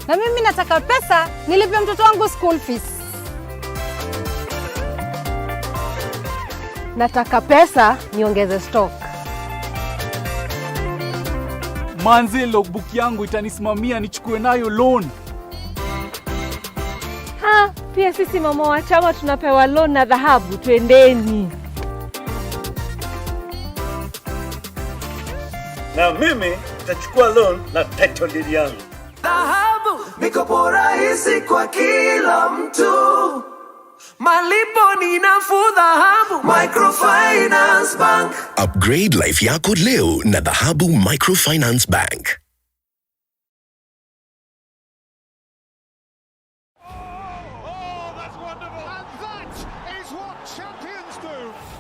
Na mimi nataka pesa nilipe mtoto wangu school fees. Nataka pesa niongeze stock. manzi logbook yangu itanisimamia nichukue nayo loan. Pia sisi mama wa chama tunapewa loan na dhahabu, twendeni. Na mimi nitachukua loan na title deed yangu. Dhahabu mikopo rahisi kwa kila mtu. Malipo ni nafuu Dhahabu Microfinance Bank. Upgrade life yako leo na Dhahabu Microfinance Bank.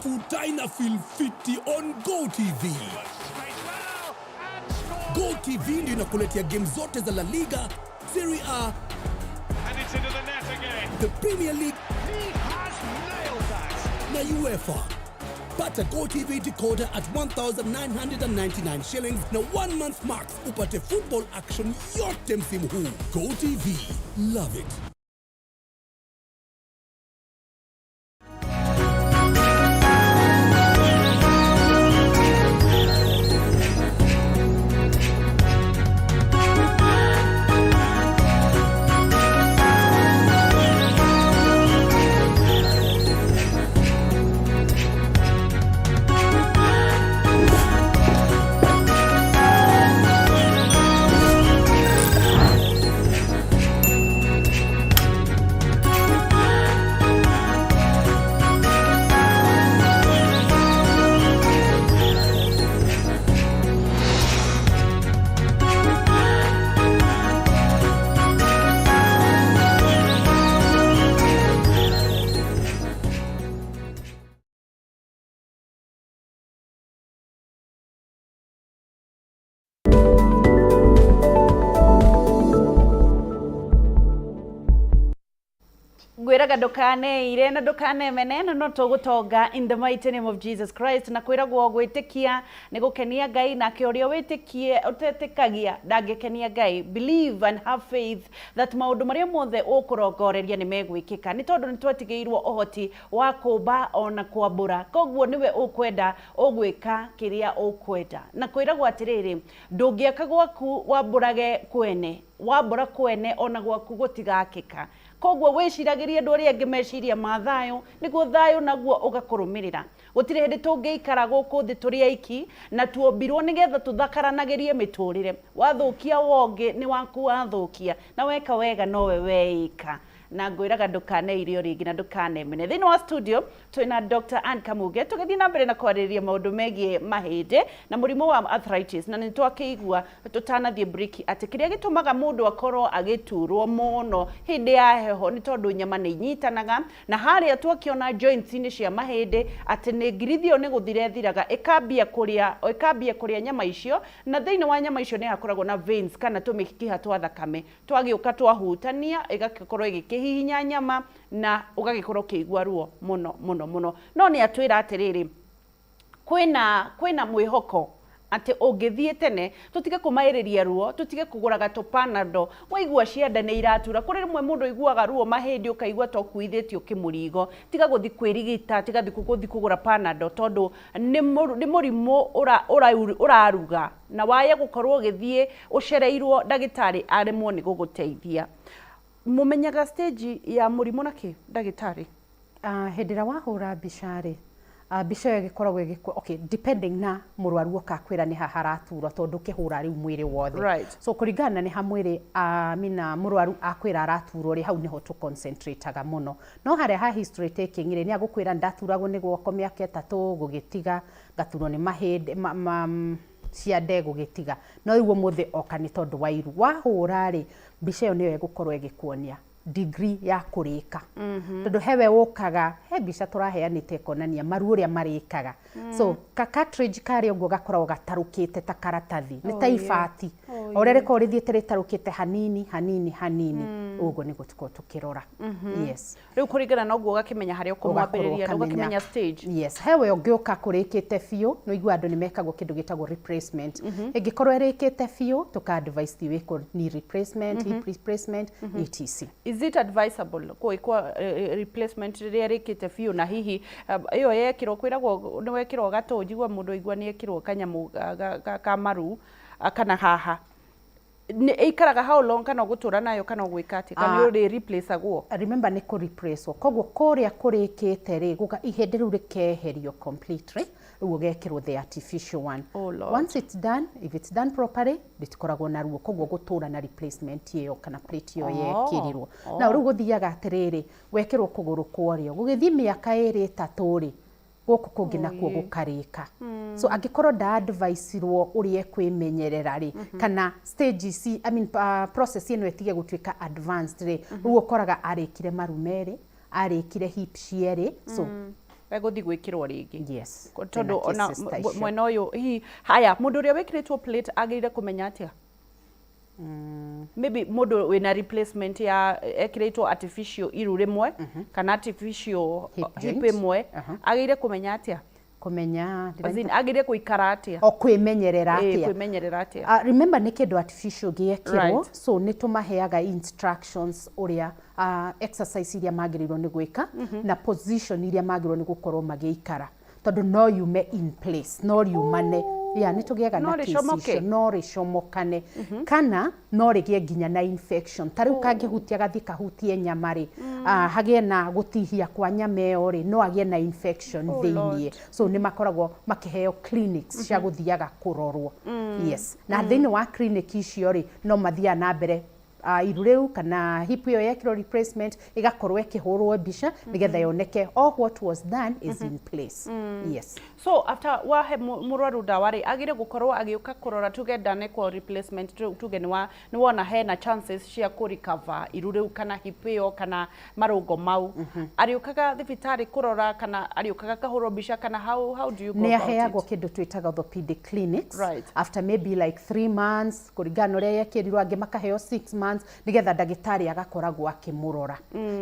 Utaina feel 50 on GoTV. GoTV ndio inakuletea game zote za La Liga, Serie A, and it's into the net again. The Premier League. He has nailed that. Na UEFA. Pata GoTV decoder at 1,999 shillings na 1 month max upate football action yote msimu huu. GoTV. Love it. ngwiraga ndukaneire na ndukanemene no tugutonga in the mighty name of Jesus Christ na kwiragwo gwitikia ni gukenia Ngai na kiorio witikie utetikagia ndangikenia Ngai. Believe and have faith that maundu maria mothe ukurongoreria ni megwikika ni tondu ni twetigeirwo uhoti wa kumba ona kwambura koguo niwe ukwenda ugwika kiria ukwenda na kwiragwo atiriri ndungiaka gwaku wamburage kwene wambura kwene ona gwaku gutigakika koguo wiciragirie ndu ria ngimeciria mathayo niguo thayo naguo ugakurumirira gutire hindi tungiikara guku thi turi aiki na tuombirwo nigetha tuthakaranagirie miturire wathukia wongi ni waku wathukia na weka wega nowe weika na ngwiraga ndukaneirio ringi na ndukanemene. Thini wa studio twina Dr. Kamunge tugithi na mbere na kwariria maundu megie mahinde na murimu wa arthritis na nitwakiigua tutanathie break ati kiria gitumaga mundu akorwo agiturwo muno hindi ya heho ni tondu nyama ni nyitanaga na haria twakiona joints ni cia mahinde ati ni ngirithio ni guthire thiraga ikambia kuria nyama icio na thini wa nyama icio ni hakoragwo na veins kana tumikiha twa thakame twagiuka twahutania igakorwo hihinya nyama na ugagikorwo kiigua ruo muno no ni atwira atiriri kwina mwihoko ati ungithie tene tutige kumairiria ruo tutige kuguraga tupanado waigua cianda ni iratura kuri rimwe mundu iguaga ruo mahindi ukaigua to kuithitio kimurigo tiga guthi kwirigita tiga guthi kugura panado tondu ni murimu uraruga na waye gukorwo githie ucereirwo ndagitari aremwo ni guguteithia. Mumenyaga stage ya murimu naki ndagitari hindira wahura bishari bica yo gikoragwo okay depending na murwaru akakwira ni haharatura tondu kihura riu mwiri wothe right. So kuringana ni hamwiri mina murwaru akwira araturwo ri hau niho tu concentrateaga muno no haria ha history taking ri ni agukwira ndaturagwo ni gwoko miaka 3 gugitiga gaturwo ni mahinde cia ndego gitiga no iwo muthe oka ni tondu wa iru wahura ri bica yo niyo igukorwo igikuonia degree ya kurika tondu hewe wokaga he bica turaheanite konania maru uria marikaga so ka cartridge kari ugo gakorwo gatarukite ta karatathi ni ta ifati orere ko rithiete ritarukite hanini ugo ni gutuko tukirora yes riu kurigana no ugo gakimenya haria ukumwambiriria no gakimenya stage yes hewe ungioka kurikite fio no igua andu ni mekagwo kindu gitagwo replacement ingikorwo irikite fio tuka advise ti wiko ni replacement hip replacement etc. Is it advisable kwa replacement riria rikite fio na hihi iyo yekirwo kwiragwo ni wekirwo gatojigwa mundu igua ni yekirwo kanyamu ka maru kana haha ni ikaraga how long kana gutura nayo kana gwikati kana uri replace agwo remember ni ku replace koguo koria kurikite ri guka ihende ru rikeherio completely ruo gekirwo the artificial one. Once it's done, if it's done properly ritikoragwo na ruo koguo gutura na replacement iyo kana plate iyo yekirirwo na ruo guthiaga atiriri wekirwo kuguru kwario gugithie miaka 2-3 ri guku kungi nakuo gukarika so angikorwo nda advice ro urie kwimenyerera ri kana stage C process ino etige gutwika advanced ri ruo koraga arikire marumere arikire hip ciere so guthi gwikirwo ringi yes tondu ona mwena uyu hi haya mundu uria wikiritwo plate agirire kumenya atia maybe mundu wina replacement ya ekiritwo artificial iru rimwe kana artificial hip imwe agirire kumenya atia kumenya agirire kuikara atia o kwimenyerera atia remember ni kindu artificial giekirwo so nitumaheaga instructions uria exercise iria magirirwo ni gwika na position iria magirirwo ni gukorwo magiikara tondu no yume in place no yumane nitugiaga na cases no ricomokane kana no rigie nginya na infection tariu kangihutia gathika hutie nyamari hagie na gutihia kwa nyameo ri no agie na infection thinie so ni makoragwo makiheo clinics cia guthiaga kurorwo yes na thini wa clinic icio ri no mathia na mbere iru riu kana hip iyo yekiro replacement igakorwo ikihurwo mbica nigetha yoneke all what was done is in place yes so after wahe murwaru dawari agire gukorwo agiuka kurora together ne kwa replacement tuge ni wona hena chances cia ku recover iru riu kana hip iyo kana marungo mau ariukaga thibitari kurora kana ariukaga kahurwo mbica kana how do you go about it? Ne aheagwo kindu twitaga orthopedic clinics after maybe like 3 months kurigana uria yekirirwo angi makaheo 6 months months nigetha ndagĩtarĩ agakoragwo akĩmũrora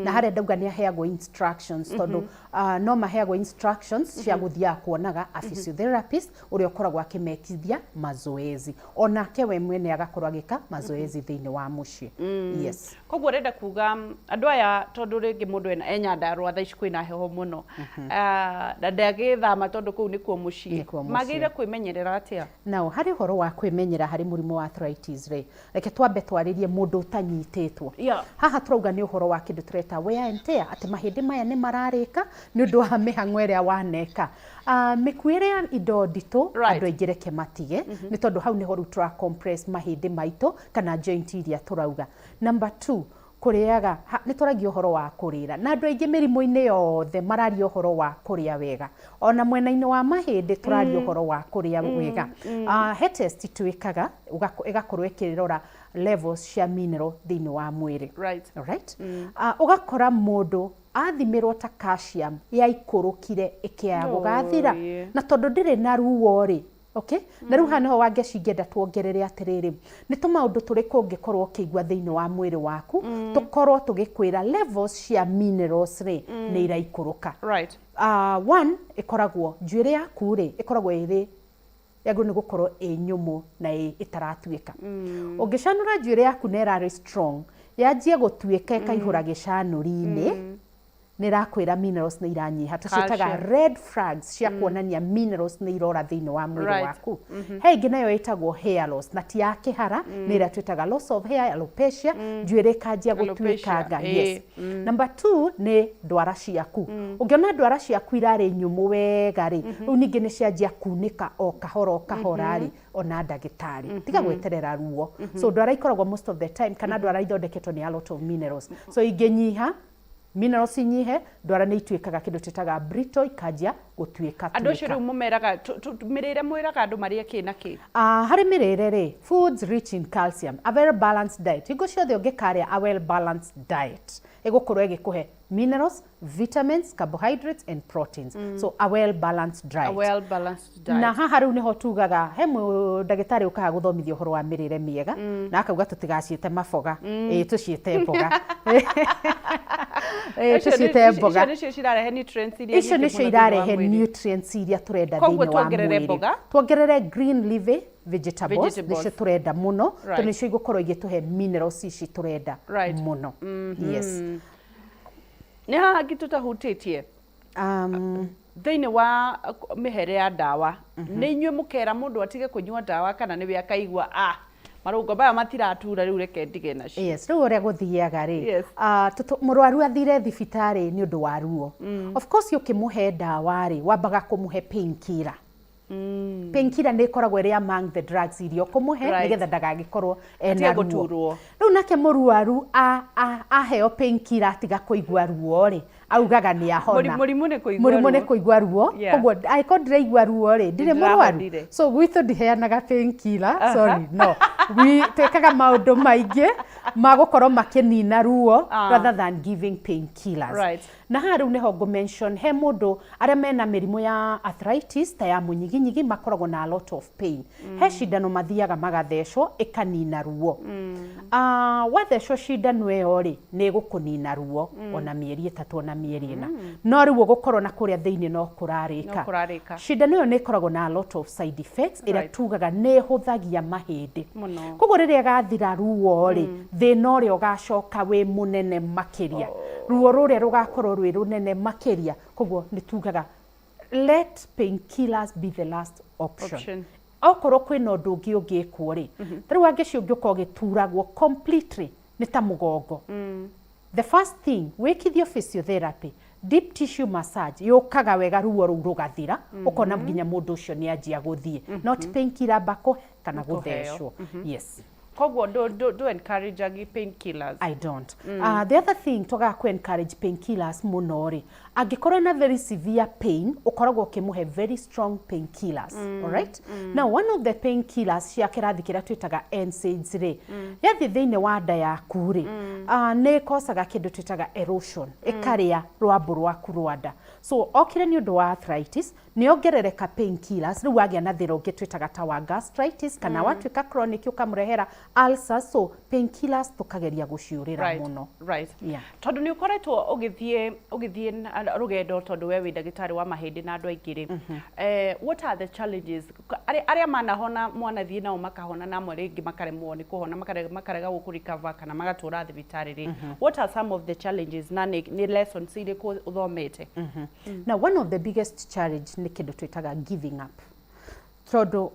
na harĩa ndauga nĩ aheagwo instructions tondũ no maheagwo instructions cia gũthiaga kuonaga a physiotherapist ũrĩa ũkoragwo akĩmekithia mazoezi onake we mwene agakorwo agĩka mazoezi thĩinĩ wa mũciĩ. Yes. Koguo renda kuga andũ aya tondũ rĩngĩ mũndũ enya ndarũa thaa ici kwĩna heho mũno na ndagĩthama tondũ kũu nĩkuo mũciĩ magĩrĩire kwĩmenyerera atĩa? Nao harĩ ũhoro wa kwĩmenyera harĩ mũrimũ wa arthritis rĩ, reke twambe twarĩrie mũndũ ũtanyitĩtwo. Haha turauga nĩ ũhoro wa kĩndũ tũreta wear and tear, atĩ mahĩndĩ maya nĩ mararĩka nĩ ũndũ wa mĩhang'o ĩrĩa waneka. Mĩkuĩre ya indo nditũ andũ aingĩ reke matige nĩ tondũ hau nĩho rĩu tũra compress mahĩndĩ maitũ kana joint iria tũrauga. Number 2, kũrĩaga nĩ tũragia ũhoro wa kũrĩra na andũ aingĩ mĩrimũ-inĩ yothe mararia ũhoro wa kũrĩa wega, ona mwena-inĩ wa mahĩndĩ tũraria ũhoro wa kũrĩa wega. He test twĩkaga ĩgakorwo ĩkĩrora levels cia mineral thĩinĩ wa mwĩrĩ. Right? Ũgakora mũndũ athimirwo ta calcium yaikũrũkire ĩkĩaga gũgathira na tondũ ndĩrĩ na ruo rĩ, okay? Na rĩu hano wangĩcingĩenda tuongerere atĩrĩrĩ nĩ tũmaũndũ tũrĩkũ ũngĩkorwo ũkĩigua thĩinĩ wa mwĩrĩ waku tũkorwo tũgĩkwĩra levels cia minerals rĩ nĩ iraikũrũka. One, ĩkoragwo njuĩrĩ yaku rĩ ĩkoragwo ĩrĩ yagwo nĩ gũkorwo ĩ nyũmũ na ĩtaratuĩka. Ũngĩcanũra njuĩrĩ yaku na ĩrarĩ strong yanjie gũtuĩka ĩkaihũra gĩcanũri-inĩ nĩ rakwĩra minerals nĩ iranyiha. Tũciĩtaga red flags cia kuonania minerals nĩ irora thĩinĩ wa mwĩrĩ waku. He ingĩ nayo ĩtagwo hair loss na ti ya kĩhara nĩ ĩrĩa twĩtaga loss of hair, alopecia, njuĩrĩ ĩkanjia gũtuĩkanga. Yes. Number 2 nĩ ndwara ciaku. Ũngĩona ndwara ciaku irarĩ nyũmũ wega rĩ, rĩu ningĩ nĩ cianjia kunĩka o kahora rĩ ona ndagĩtarĩ tiga gweterera ruo. So ndwara ikoragwo most of the time kana ndwara ithondeketwo nĩ a lot of minerals. So ingĩnyiha minerals inyihe ndwara nĩ ituĩkaga kĩndũ twĩtaga brittle ikanjia gũtuĩka. Andũ acio rĩu mũmeraga mĩrĩre mwĩraga andũ marĩa kĩ na kĩ? Harĩ mĩrĩre rĩ, foods rich in calcium, a very balanced diet. Hingo ciothe ũngĩkarĩa a well balanced diet ĩgũkorwo ĩgĩkũhe minerals, vitamins, carbohydrates and proteins. So a well balanced diet. A well balanced diet. Na haha rĩu nĩho tugaga he ndagĩtarĩ ũkaga gũthomithia ũhoro wa mĩrĩre mĩega na akauga tũtigaciĩte maboga tũciĩte mboga. Tũciĩte mboga. Icio nĩcio cirarehe nutrients iria icio nĩcio irarehe nutrients iria tũrenda thĩinĩ wa mwĩrĩ. Tuongerere green leafy vegetables nĩcio tũrenda mũno tondũ nĩcio igũkorwo igĩtũhe minerals ici tũrenda mũno. Yes. Nĩ haha ngĩ tũtahutĩtie thĩinĩ wa mĩhere ya ndawa nĩ inyuĩ mũkera mũndũ atige kũnyua ndawa kana nĩwe akaigua marũngo maya matiratura rĩu reke ndige nacio? Yes, rĩu ũrĩa gũthiaga rĩ mũrwaru athire thibitarĩ nĩ ũndũ wa ruo. Of course ũkĩmũhe ndawa rĩ wambaga kũmũhe painkiller. Painkiller nĩ ĩkoragwo ĩrĩ among the drugs iria ũkũmũhe nĩgetha ndagagĩkorwo ena ruo. Rĩu nake mũrwaru aheo painkiller atiga kũigua ruo rĩ augaga nĩ ahona. Mũrimũ nĩ kũigua ruo. Koguo angĩkorwo ndiraigua ruo rĩ ndirĩ mũrwaru. So gwitũ ndiheanaga painkiller, sorry, no. Twĩkaga maũndũ maingĩ ma gũkorwo makĩnina ruo rather than giving painkillers. Na haha rĩu nĩho ngũ-mention he mũndũ arĩa mena mĩrimũ ya arthritis ta ya mũnyiginyigi makoragwo na a lot of pain. He cindano mathiaga magathecwo ĩkanina ruo. Wathecwo cindano ĩyo rĩ nĩ ĩgũkũnina ruo ona mĩeri 3 ona mĩeri 4. No rĩu ũgũkorwo na kũrĩa thĩinĩ no kũrarĩka. Cindano ĩyo nĩ ĩkoragwo na a lot of side effects ĩrĩa tugaga nĩ ĩhũthagia mahĩndĩ. Koguo rĩrĩa gathira ruo rĩ thĩna ũrĩa ũgacoka wĩ mũnene makĩria. Ruo rũrĩa rũgakorwo rwĩ rũnene makĩria. Koguo nĩ tugaga let painkillers be the last option. Okorwo kwĩna ũndũ ũngĩ ũngĩkwo rĩ rĩu angĩcio ũngĩũka ũgĩturagwo completely nĩ ta mũgongo. The first thing wĩkithio physiotherapy, deep tissue massage yũkaga wega ruo rũu rũgathira ũkona nginya mũndũ ũcio nĩ anjia gũthiĩ, not painkiller mbako kana gũthecwo. Yes. Koguo do encourage painkillers? I don't. The other thing toga ku encourage painkillers mũno rĩ angĩkorwo na very severe pain ũkoragwo ũkĩmũhe very strong painkillers. Alright? Now one of the painkillers cia kĩrathi kĩrĩa twĩtaga NSAIDs rĩ yathi thĩinĩ wa nda yaku rĩ nĩ ĩkosaga kĩndũ twĩtaga erosion ĩkarĩa rwambo rwaku rwa nda. So okire ni undu wa arthritis ni ongerereka painkillers riu wagia na thira ungi twitaga ta wa gastritis kana watuika chronic ukamurehera ulcers, so painkillers tukageria guciurira muno. Right. Yeah. Tondu ni ukoretwo ugithie rugendo tondu we wi ndagitari wa mahindi na andu aingire. What are the challenges? Aria manahona mwana thie nao makahona na amwe ringi makaremwo ni kuhona makarega gukurecover kana magatura thibitari ri. What are some of the challenges na ni lessons ile ku uthomete? Now one of the biggest challenge ni kindu twitaga giving up. Tondu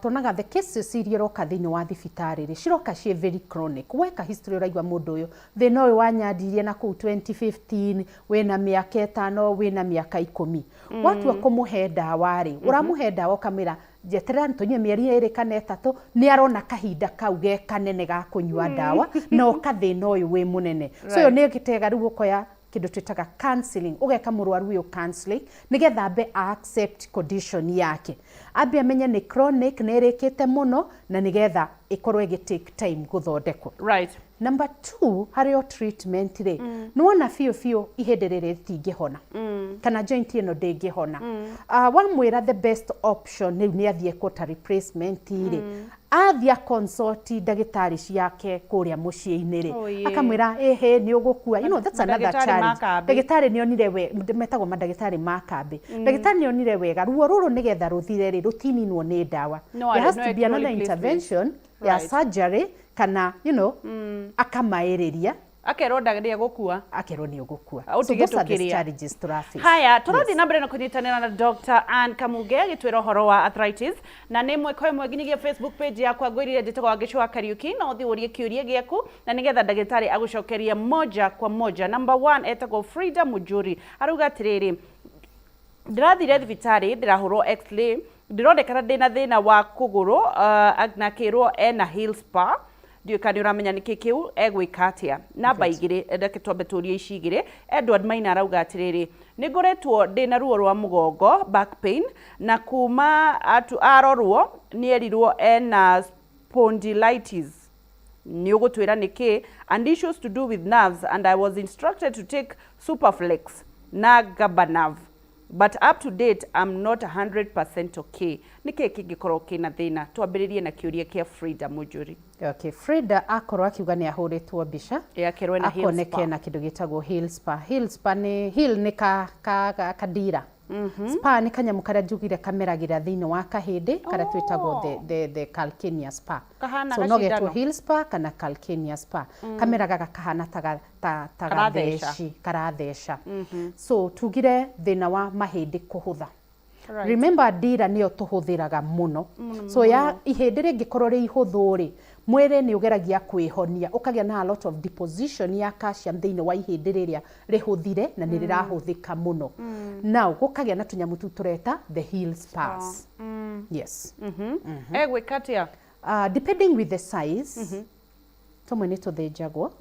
tonaga the cases iria roka thiini wa thibitari ri ciroka cie very chronic. Weka history uraigwa mundu uyu thina uyu wanyandirie na ku 2015 wina miaka 5 wina miaka 10 watu akumuhe dawa ri uramuhe dawa ukamira jeterani tunywe mieri 2 kana 3 ni arona kahinda kau ge kanene ga kunywa dawa no kathina uyu wi munene. So yo ni gitega riu ukoya kindu twitaga counseling, ugeka murwaru uyu counseling nigetha ambe accept condition yake, ambe amenye ni chronic na irikite muno na nigetha ikorwe igi take time guthondekwo. Right. Number 2, hario treatment ri nuona fio ihenderere tingihona kana joint ino ndingihona. Wamwira the best option ni athie kota replacement ri athia consult ndagitari ciake kuria muciini ri akamwira ehe ni ugukua. You know, that's another challenge. Ndagitari ni onire we metagwo mandagitari makambe. Ndagitari ni onire wega ruo ruru nigetha ruthire ri rutininwo ni dawa. There has to be another intervention ya surgery kana akamairiria akerwo ndagĩria gukua akerwo ni ugukua. So those are the challenges to face. Haya turathi na mbere na kunyitanira na Dr. Ann Kamunge agitwira horo wa arthritis na ni mweko imwe nginyagia Facebook page yakwa ngwirire nditego agicwa Kariuki na uthi urie kiurie giaku na nigetha ndagitari agucokeria moja kwa moja. Number 1 etagwo Frida Mujuri aruga atiriri ndirathire thibitari ndirahurwo x-ray ndironekana ndina thina wa kuguru na kirwo ena heel spa ndio kani uramenya niki kiu egwikatia namba igire ndake twambe turie ici igire. Edward Maina arauga atiriri ningoretwo ndina ruo rwa mugongo back pain na kuma arorwo nierirwo ena spondylitis ni ugutwira niki and issues to do with nerves and I was instructed to take Superflex na Gabanav. But up to date, I'm not 100% okay. Niki kingikoro kina thina. Twambiririe na kiuria kia Frida Mujuri. Okay, Frida akorwo akiuga ni ahuritwo mbica. Akerwo na heel spa. Akoneke na kindu gitagwo heel spa. Heel spa ni heel ni kadira. Spa ni kanyamu karia njugire kameragira thiini wa kahindi karia twitagwo the calcaneus spa. So no getwo heel spa kana calcaneus spa. Kameraga kahana ta karathesha. So tugire thina wa mahindi kuhutha. Right. Remember dira niyo tuhuthiraga muno. So ya ihindi ringikorwo ri ihuthu ri mwire ni ugeragia kwihonia ukagia na a lot of deposition ya calcium thiini wa ihindi riria rihuthire na ni rirahuthika muno. Now gukagia na tunyamu tu tureta the heel spas. Yes. Egwikatia depending with the size tumwe ni tuthinjagwo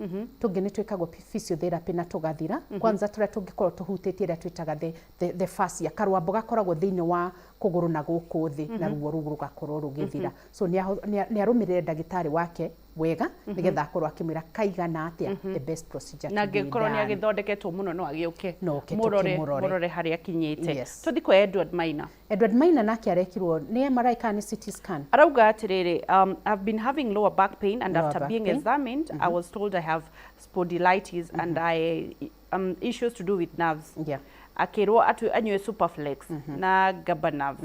tungi ni twikagwo physiotherapy na tugathira. Kwanza turia tungikorwo tuhutitie ria twitaga the fascia karwambo gakoragwo thiini wa kuguru na guku thi na ruo ruru rugakorwo rugithira. So ni arumirire ndagitari wake wega nigetha akorwo akimira kaigana atia the best procedure na ngikorwo ni agithondeketwo muno no agiuke murore haria kinyite. Tuthi kwa Edward Maina. Edward Maina nake arekirwo ni MRI kana CT scan. Arauga atiriri I've been having lower back pain and after being examined I was told I have spondylitis and I issues to do with nerves. Yeah. Akirwo anywe Superflex na Gabanav.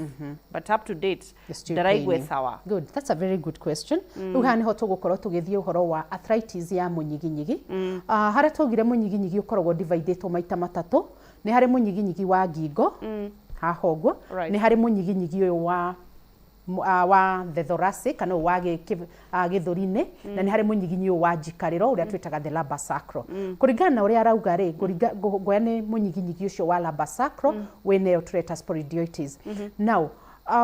But up to date ndaraigwe sawa. Good, that's a very good question. Uha ni ho tugukorwo tugithie uhoro wa arthritis ya munyiginyigi. Haria tugire munyiginyigi ukoragwo divided maita matatu. Ni hari munyiginyigi wa ngingo haha uguo, ni hari munyiginyigi uyu wa the thoracic kana wa githurine na ni hari munyiginyi wa njikariro uria twitaga the lumbar sacral. Kuringana na uria arauga ri ngoya ni munyiginyigi ucio wa lumbar sacral wene utreta spondylitis. Now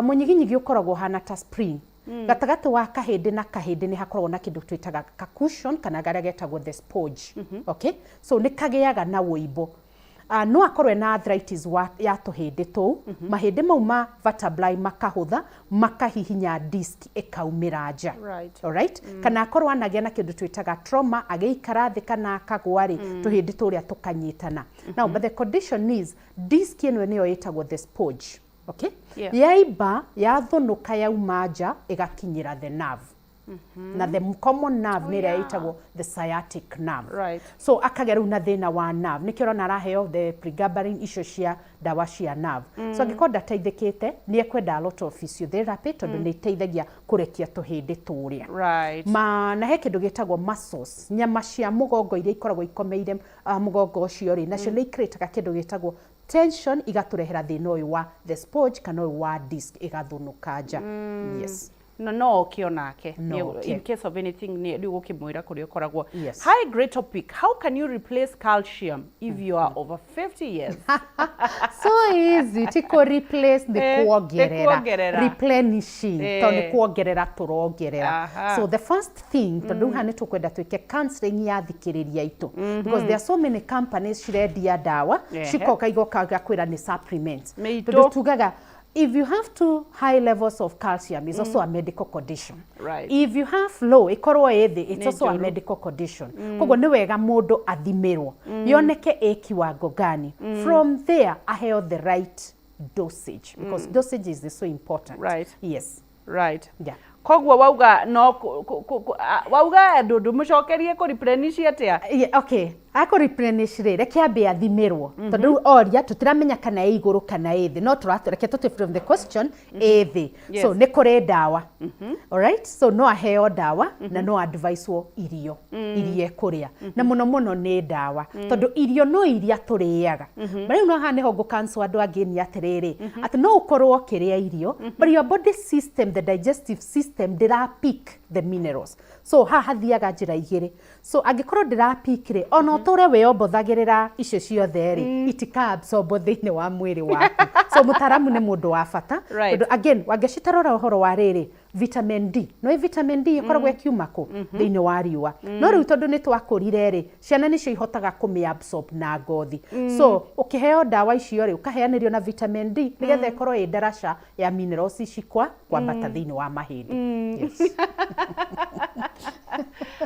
munyiginyigi ukoragwo hana ta spring gatagati wa kahindi na kahindi ni hakoragwo na kindu twitaga ka cushion kana garia getagwo the sponge. Okay, so ni kageaga na woibo no akorwe na arthritis ya tuhindi tu mahindi mau ma vertebrae makahutha makahihinya disc ikaumira nja. Alright? Kana akorwo anagia na kindu twitaga trauma ageikara thi kana akagwa ri tuhindi turia tukanyitana. Now but the condition is disc ino niyo yetagwo the sponge. Okay? Yaiba yathunuka yauma nja igakinyira the nerve. Na the common nerve nira yetagwo the sciatic nerve. So akageru na thina wa nerve nikiro naraheo the pregabalin icio cia dawa cia nerve. So angĩkorwo ndateithĩkĩte nĩ ekwenda a lot of physiotherapy tondũ nĩ iteithagia kũrekia tuhĩndĩ tũrĩa. Na he kĩndũ gĩtagwo muscles, nyama cia mũgongo iria ikoragwo ikomeire mũgongo ũcio rĩ nacio nĩ ikirĩtaga kĩndũ gĩtagwo tension igatũrehera thĩna ũyũ wa the sponge kana ũyũ wa disc igathunuka nja. Yes. No okionake in case of anything ni gukimwira kuri ukoragwo. High grade topic, how can you replace calcium if you are over 50 years? So easy to replace the kuongerera replenishing to kuongerera turongerera. So the first thing to do hani tukwenda twike counseling ya thikiriria itu because there are so many companies shiredia dawa shikoka igoka gakwira ni supplements to tugaga. If you have too high levels of calcium, it's also a medical condition. If you have low, it's also a medical condition. Kogo ni wega mundu athimirwo. Yoneke kiwango gani. From there, I have the right dosage because dosage is so important. Yes. Yeah. Kogwo wauga no wauga ndu mucokerie ku replenish atia. Okay. Ako replenish rä reke ambe athimirwo tondu oria tutiramenya kana ä iguru kana ä thĩ no tũreke tuti from the question ä thĩ so nĩ kũrĩ ndawa. Alright, so no aheo ndawa na no advice wo irio irie kũrĩa na mũno mũno nĩ ndawa tondu irio no iria tũrĩaga bari no ha niho ngũcancel andũ angĩ ni atĩrĩrĩ atĩ no ũkorwo kĩrĩa irio but your body system, the digestive system ndĩra pick the minerals. So hathiaga njĩra igĩrĩ. So angĩkorwo ndĩra pick rĩ ona tore weyobothagĩrĩra icio ciothe rĩ itika-absorb thĩinĩ wa mwĩrĩ waku. So mũtaramu nĩ mũndũ wa bata. Again wangĩcitarora ũhoro wa rĩrĩ vitamin D. No vitamin D ikoragwo ikiuma kũ thĩinĩ wa riũa. No rĩu tondũ nĩ twakũrire rĩ ciana nĩcio ihotaga kũmĩ-absorb na ngothi. So ũkĩheo ndawa icio rĩ ũkaheanĩrio na vitamin D nĩgetha ĩkorwo ĩ ndaraca ya minerals icikwa kwambata thĩinĩ wa mahĩndĩ. Yes.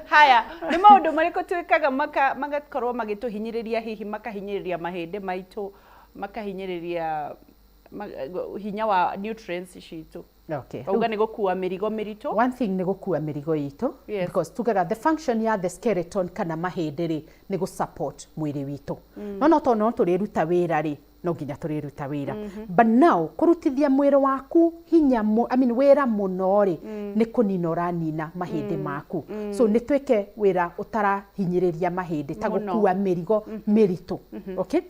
Haya, nĩ maũndũ marĩkũ twĩkaga magakorwo magĩtũhinyĩrĩria hihi makahinyĩrĩria mahĩndĩ maitũ makahinyĩrĩria hinya wa nutrients citũ. Okay. Uga nĩ gũkua mĩrigo mĩritũ. One thing nĩ gũkua mĩrigo itũ because tugaga the function ya the skeleton kana mahĩndĩ rĩ nĩ gũ-support mwĩrĩ witũ. No tono tũrĩruta wĩra rĩ no nginya tũrĩruta wĩra. But now kũrutithia mwĩrĩ waku hinya wĩra mũno rĩ nĩ kũnina ũranina mahĩndĩ maku. So nĩ twĩke wĩra ũtarahinyĩrĩria mahĩndĩ ta gũkua mĩrigo mĩritũ. Okay?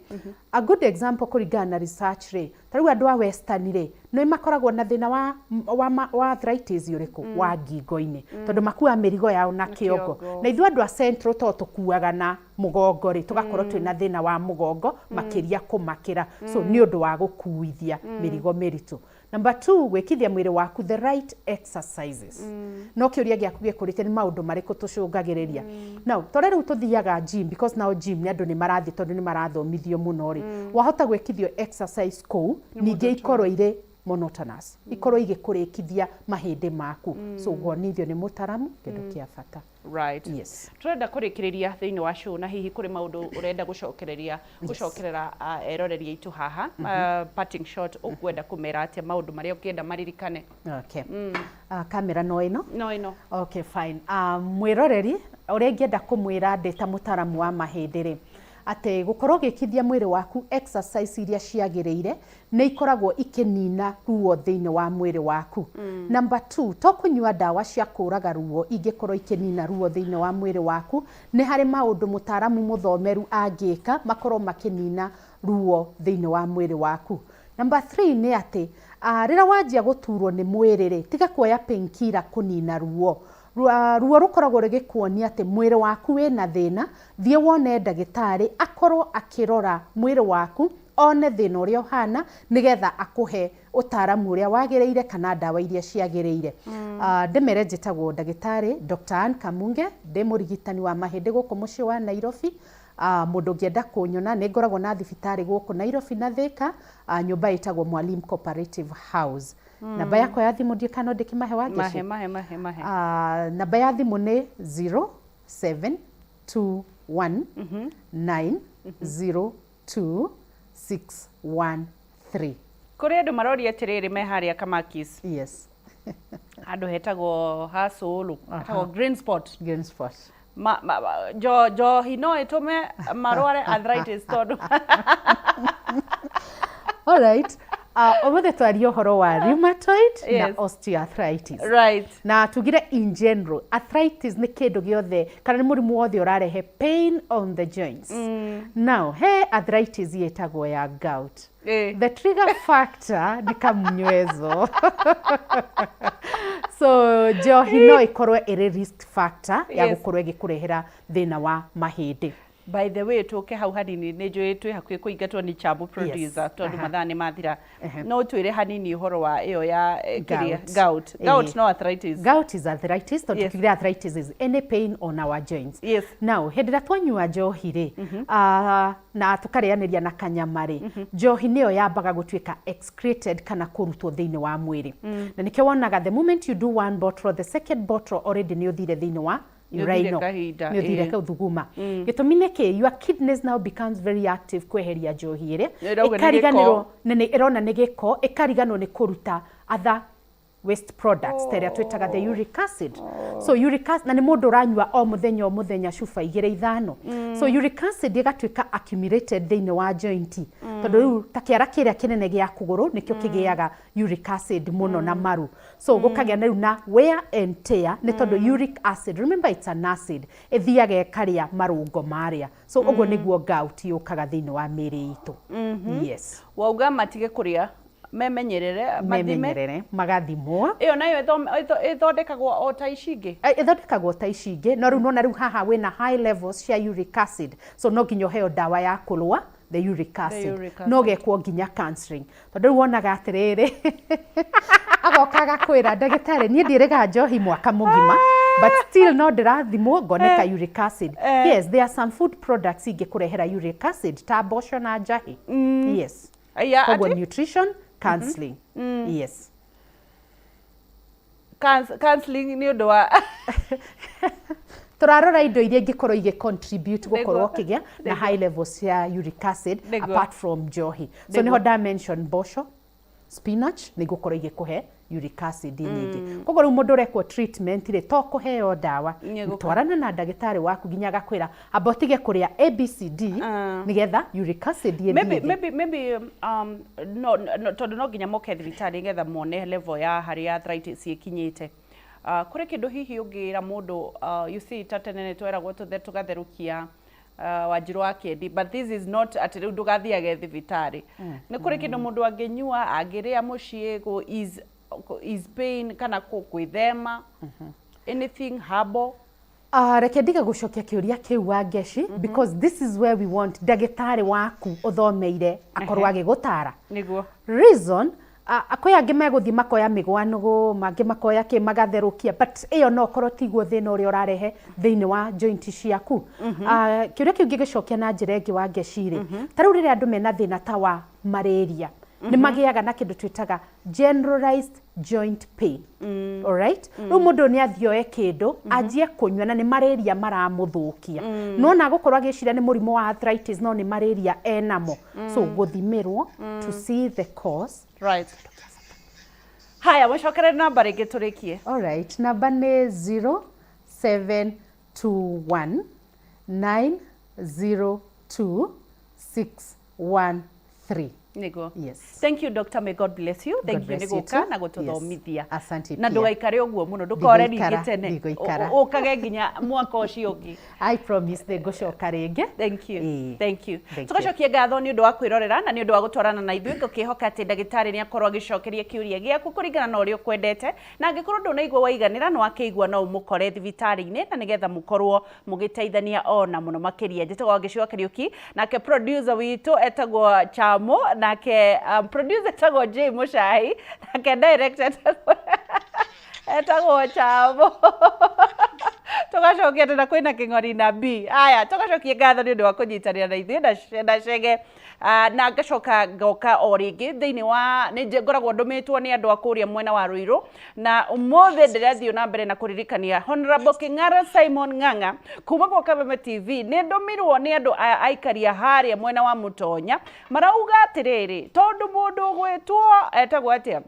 A good example kũringana na research rĩ tarĩu andũ a western rĩ no makoragwo na thĩna wa arthritis ũrĩkũ wa ngingo-inĩ tondũ makua mĩrigo yao na kĩongo na ithuĩ andũ a central to tũkuaga na mũgongo rĩ tugakorwo twĩna thĩna wa mũgongo makĩria kũmakĩra so nĩ ũndũ wa gũkuithia mĩrigo mĩritũ. Number 2, gwĩkithia mwĩrĩ waku the right exercises. No kĩũria gĩaku gĩkũrĩte nĩ maũndũ marĩkũ tũcũngagĩrĩria. Now tore rĩu tũthiaga gym because now gym nĩ andũ nĩ marathiĩ tondũ nĩ marathomithio mũno rĩ wahota gwĩkithio exercise kũu ningĩ ikorwo irĩ monotonous ikorwo igĩkũrĩkithia mahĩndĩ maku. So guonithio nĩ mũtaramu kĩndũ kĩa bata. Yes. Turenda kũrĩkĩrĩria thĩinĩ wa show na hihi kũrĩ maũndũ ũrenda gũcokerera eroreri aitũ haha parting shot ũkwenda kũmera atĩa maũndũ marĩa ũkĩenda maririkane. Okay. Kamera no ĩno? No ĩno. Okay, fine. Mwĩroreri ũrĩa ingĩenda kũmwĩra ndĩ ta mũtaramu wa mahĩndĩ rĩ atĩ gũkorwo gĩkithia mwĩrĩ waku exercise iria ciagĩrĩire nĩ ikoragwo ikĩnina ruo thĩinĩ wa mwĩrĩ waku. Number 2, to kũnyua ndawa cia kũraga ruo ingĩkorwo ikĩnina ruo thĩinĩ wa mwĩrĩ waku nĩ harĩ maũndũ mũtaramu mũthomeru angĩka makorwo makĩnina ruo thĩinĩ wa mwĩrĩ waku. Number 3 nĩ atĩ rĩrĩa wanjia gũturwo nĩ mwĩrĩ rĩ tiga kuoya painkiller kũnina ruo. Ruo rũkoragwo rũgĩkuonia atĩ mwĩrĩ waku wĩna thĩna thiĩ wone ndagĩtarĩ akorwo akĩrora mwĩrĩ waku one thĩna ũrĩa ũhana nĩgetha akũhe ũtaramu ũrĩa wagĩrĩire kana ndawa iria ciagĩrĩire. Ndĩmere njĩtagwo ndagĩtarĩ Dr. Kamunge ndĩ mũrigitani wa mahĩndĩ gũkũ mũciĩ wa Nairobi. mundu ngienda kunyona ni ngoragwo na thibitari guku Nairobi na Thika nyumba itagwo Mwalimu Cooperative House. Namba yakwa ya thimu ndikano ndikimahe wage mahe namba ya thimu ni 0721902613. Kuri andu marori atiriri me haria Kamakis. Yes. Andu hetagwo Hasulu, hetagwo Green Spot. Jo hino itume marware arthritis tondu. All right. Omothe twaria uhoro wa rheumatoid na osteoarthritis. Right. Na tugire in general, arthritis ni kindu giothe kana ni murimu wothe urarehe pain on the joints. Now, arthritis yetagwo ya gout. The trigger factor ni kamunywezo. So johi no ikorwo iri risk factor ya gukorwo igikurehera thina wa mahindi. By the way, tuke hau hanini ni njui twi hakuhi kuingatwo ni Chambu producer tondu mathani mathira no twire hanini uhoro wa iyo ya gout no arthritis. Gout is arthritis. Tondu tukire arthritis is any pain on our joints. Yes. Now hendira twanyua njohi ri na tukarianiria na kanyamari njohi niyo yambaga gutuika excreted kana kurutwo thiini wa mwiri na nikyo wonaga the moment you do one bottle, the second bottle already ni uthire thiini wa urino ni uthire ka uthuguma gitumi niki your kidneys now becomes very active kweheria njohi ire ikariganirwo nene irona ni giko ikariganwo ni kuruta other waste products teria twitaga the uric acid. So uric acid na ni mundu uranyua o muthenya cuba 2-5. So uric acid igatuika accumulated thiini wa joint tondu riu ta kiara kiria kinene gia kuguru nikyo kigiaga uric acid muno na maru. So gukagia na riu na wear and tear ni tondu uric acid, remember it's an acid, ithiaga ekaria marungo maria. So ugo niguo gout yukaga thiini wa miri itu. Yes. Wauga matige kuria memenyerere magathimwo iyo nayo ithondekagwo o ta icingi ithondekagwo ta icingi no riu nona riu haha wina high levels cia uric acid, so no nginya heo dawa ya kulwa the uric acid no gekwo nginya counseling tondu riu wonaga atiriri agokaga kwira ndagitari nie ndirega njohi mwaka mugima but still no ndirathimwo ngoneka uric acid. Yes, there are some food products ingikurehera uric acid ta mboco na njahi. Yes. Nutrition counseling. Yes. Counseling ni undu wa turarora indo iria ingikorwo ige contribute gukorwo kigia na high levels ya uric acid apart from njohi. So niho dimension mboco, spinach ni gukorwo ige kuhe uric acid nyingi. Koguo riu mundu rekwo treatment ri to kuheo dawa twarana na ndagitari waku nginya gakwira abotige kuria ABCD nigetha uric acid maybe no tondu no nginya moke thibitari ngetha mone level ya hari arthritis ikinyite. Kuri kindu hihi ungira mundu you see tatenene tweragwo tugatherukia Wanjiru wa Kiendi, but this is not at riu ndugathiage thibitari. Ni kuri kindu mundu angenyua angiria mucii go is pain kana kwithema anything herbal. Reke ndiga gucokia kiuria kiu wa Ngeci because this is where we want ndagitari waku uthomeire akorwo agigutara. Niguo reason akoya angi meguthi makoya migwanugu mangi makoya ki magatherukia but iyo no korwo tiguo thina uri urarehe thiini wa joint ciaku. Kiuria kiu ngigicokia na njira ingi wa Ngeci tariu riria andu mena thina ta wa malaria ni magiaga na kindu twitaga generalized joint pain. All right? Riu mundu ni athioe kindu ajie kunywa na ni malaria maramuthukia. No na gukorwa agicira ni murimu wa arthritis no ni malaria enamo. So guthimirwo to see the cause. Right. Haya, mwicokere namba ringi turikie. All right, namba ni 0721 902 Nigo. Yes. Thank you, Doctor. May God bless you. Thank you niguka na gututhomithia. Asante pia. Na ndugaikare uguo muno ndukore ringi tene. Ukage nginya mwaka ucio ungi. I promise they gucoka ringi. Thank you. Thank you. Tugacokia ngatho ni undu wa kwirorera na ni undu wa gutwarana na ithuĩ tukihoka ati ndagitari ni akorwo agicokeria kiuria giaku kuringana na uria kwendete na angikorwo ndunaigua waiganira no akigua no umukore thibitari-ini na nigetha mukorwo mugiteithania ona muno makiria. Njitagwo Ngeci Kariuki nake producer witu etagwo Chamo nake producer etagwo J Muchai nake director etagwo Chamo. tugacokia tena kwina king'ori na B. Aya, tugacokia ngatho ni ndu wa kunyitanira na ithuĩ na Chege. Na ngacoka ngoka o rĩngĩ thĩinĩ wa nĩ ngoragwo ndũmĩtwo nĩ andũ a kũrĩa mwena wa Ruiru, na ũmũthĩ ndĩrathiĩ na mbere na kũririkania Honorable King'ara Simon Ng'ang'a kuma kwa Kameme TV. Nĩ ndũmirwo nĩ andũ aikaria harĩa mwena wa Mũtonya, marauga atĩrĩrĩ, tondũ mũndũ gwĩtwo etagwo atĩa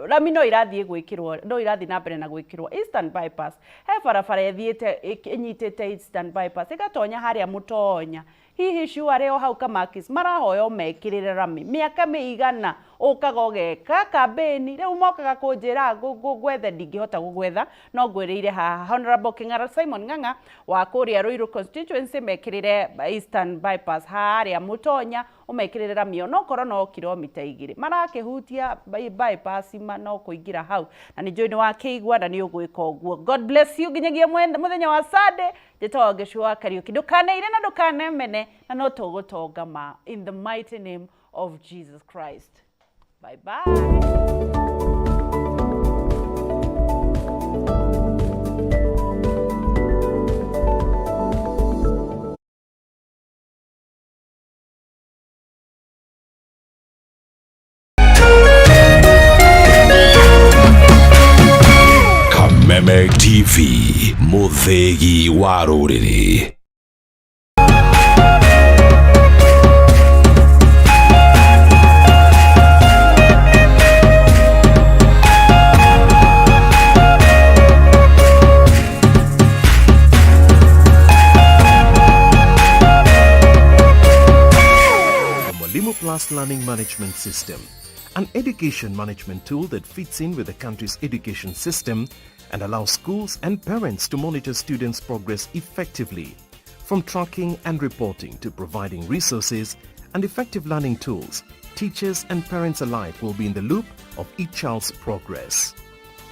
rami no irathiĩ gwĩkĩrwo, no irathiĩ na mbere na gwĩkĩrwo Eastern Bypass. He barabara ĩthiĩte ĩnyitĩte Eastern Bypass ĩgatonya harĩa Mũtonya. Hihi ciuare o hau Kamakis marahoya mekĩrĩre rami mĩaka mĩigana ũkaga ũgeka kambeni, rĩu mokaga kũnjĩra gwethe ndingĩhota gũgwetha, no ngwĩrĩire haha Honorable King'ara Simon Ng'ang'a wa kũrĩa Ruiru constituency mekĩrĩre Eastern Bypass harĩa Mũtonya, ũmekĩrĩre rami no korwo no kilomita 2 marakĩhutia bypass no kũingĩra hau, na nĩ njũĩ nĩ wakĩigua na nĩ ũgwĩka ũguo. God bless you nginyagia mũthenya wa Sunday. Njĩtagwo Gĩcũa Kariũki, ndũkaneire na ndũkanemene, na no tũgũtonga ma in the mighty name of Jesus Christ. Bye bye. Kameme TV, Muthegi wa Rũrĩrĩ. Plus Learning Management System, an education management tool that fits in with the country's education system and allows schools and parents to monitor students' progress effectively. From tracking and reporting to providing resources and effective learning tools, teachers and parents alike will be in the loop of each child's progress.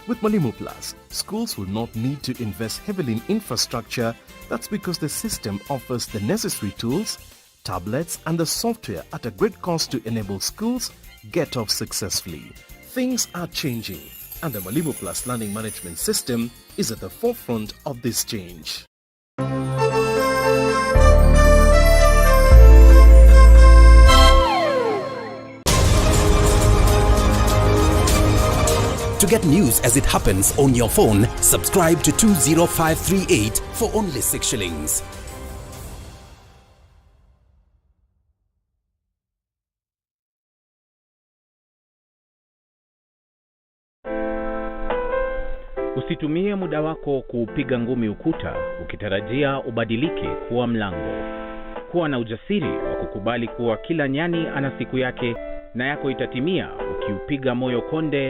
With Murimu Plus, schools will not need to invest heavily in infrastructure. That's because the system offers the necessary tools, tablets and the software at a great cost to enable schools get off successfully. Things are changing and the Murimu Plus Learning Management System is at the forefront of this change. To get news as it happens on your phone, subscribe to 20538 for only 6 shillings. Usitumie muda wako kupiga ngumi ukuta ukitarajia ubadilike kuwa mlango. Kuwa na ujasiri wa kukubali kuwa kila nyani ana siku yake na yako itatimia ukiupiga moyo konde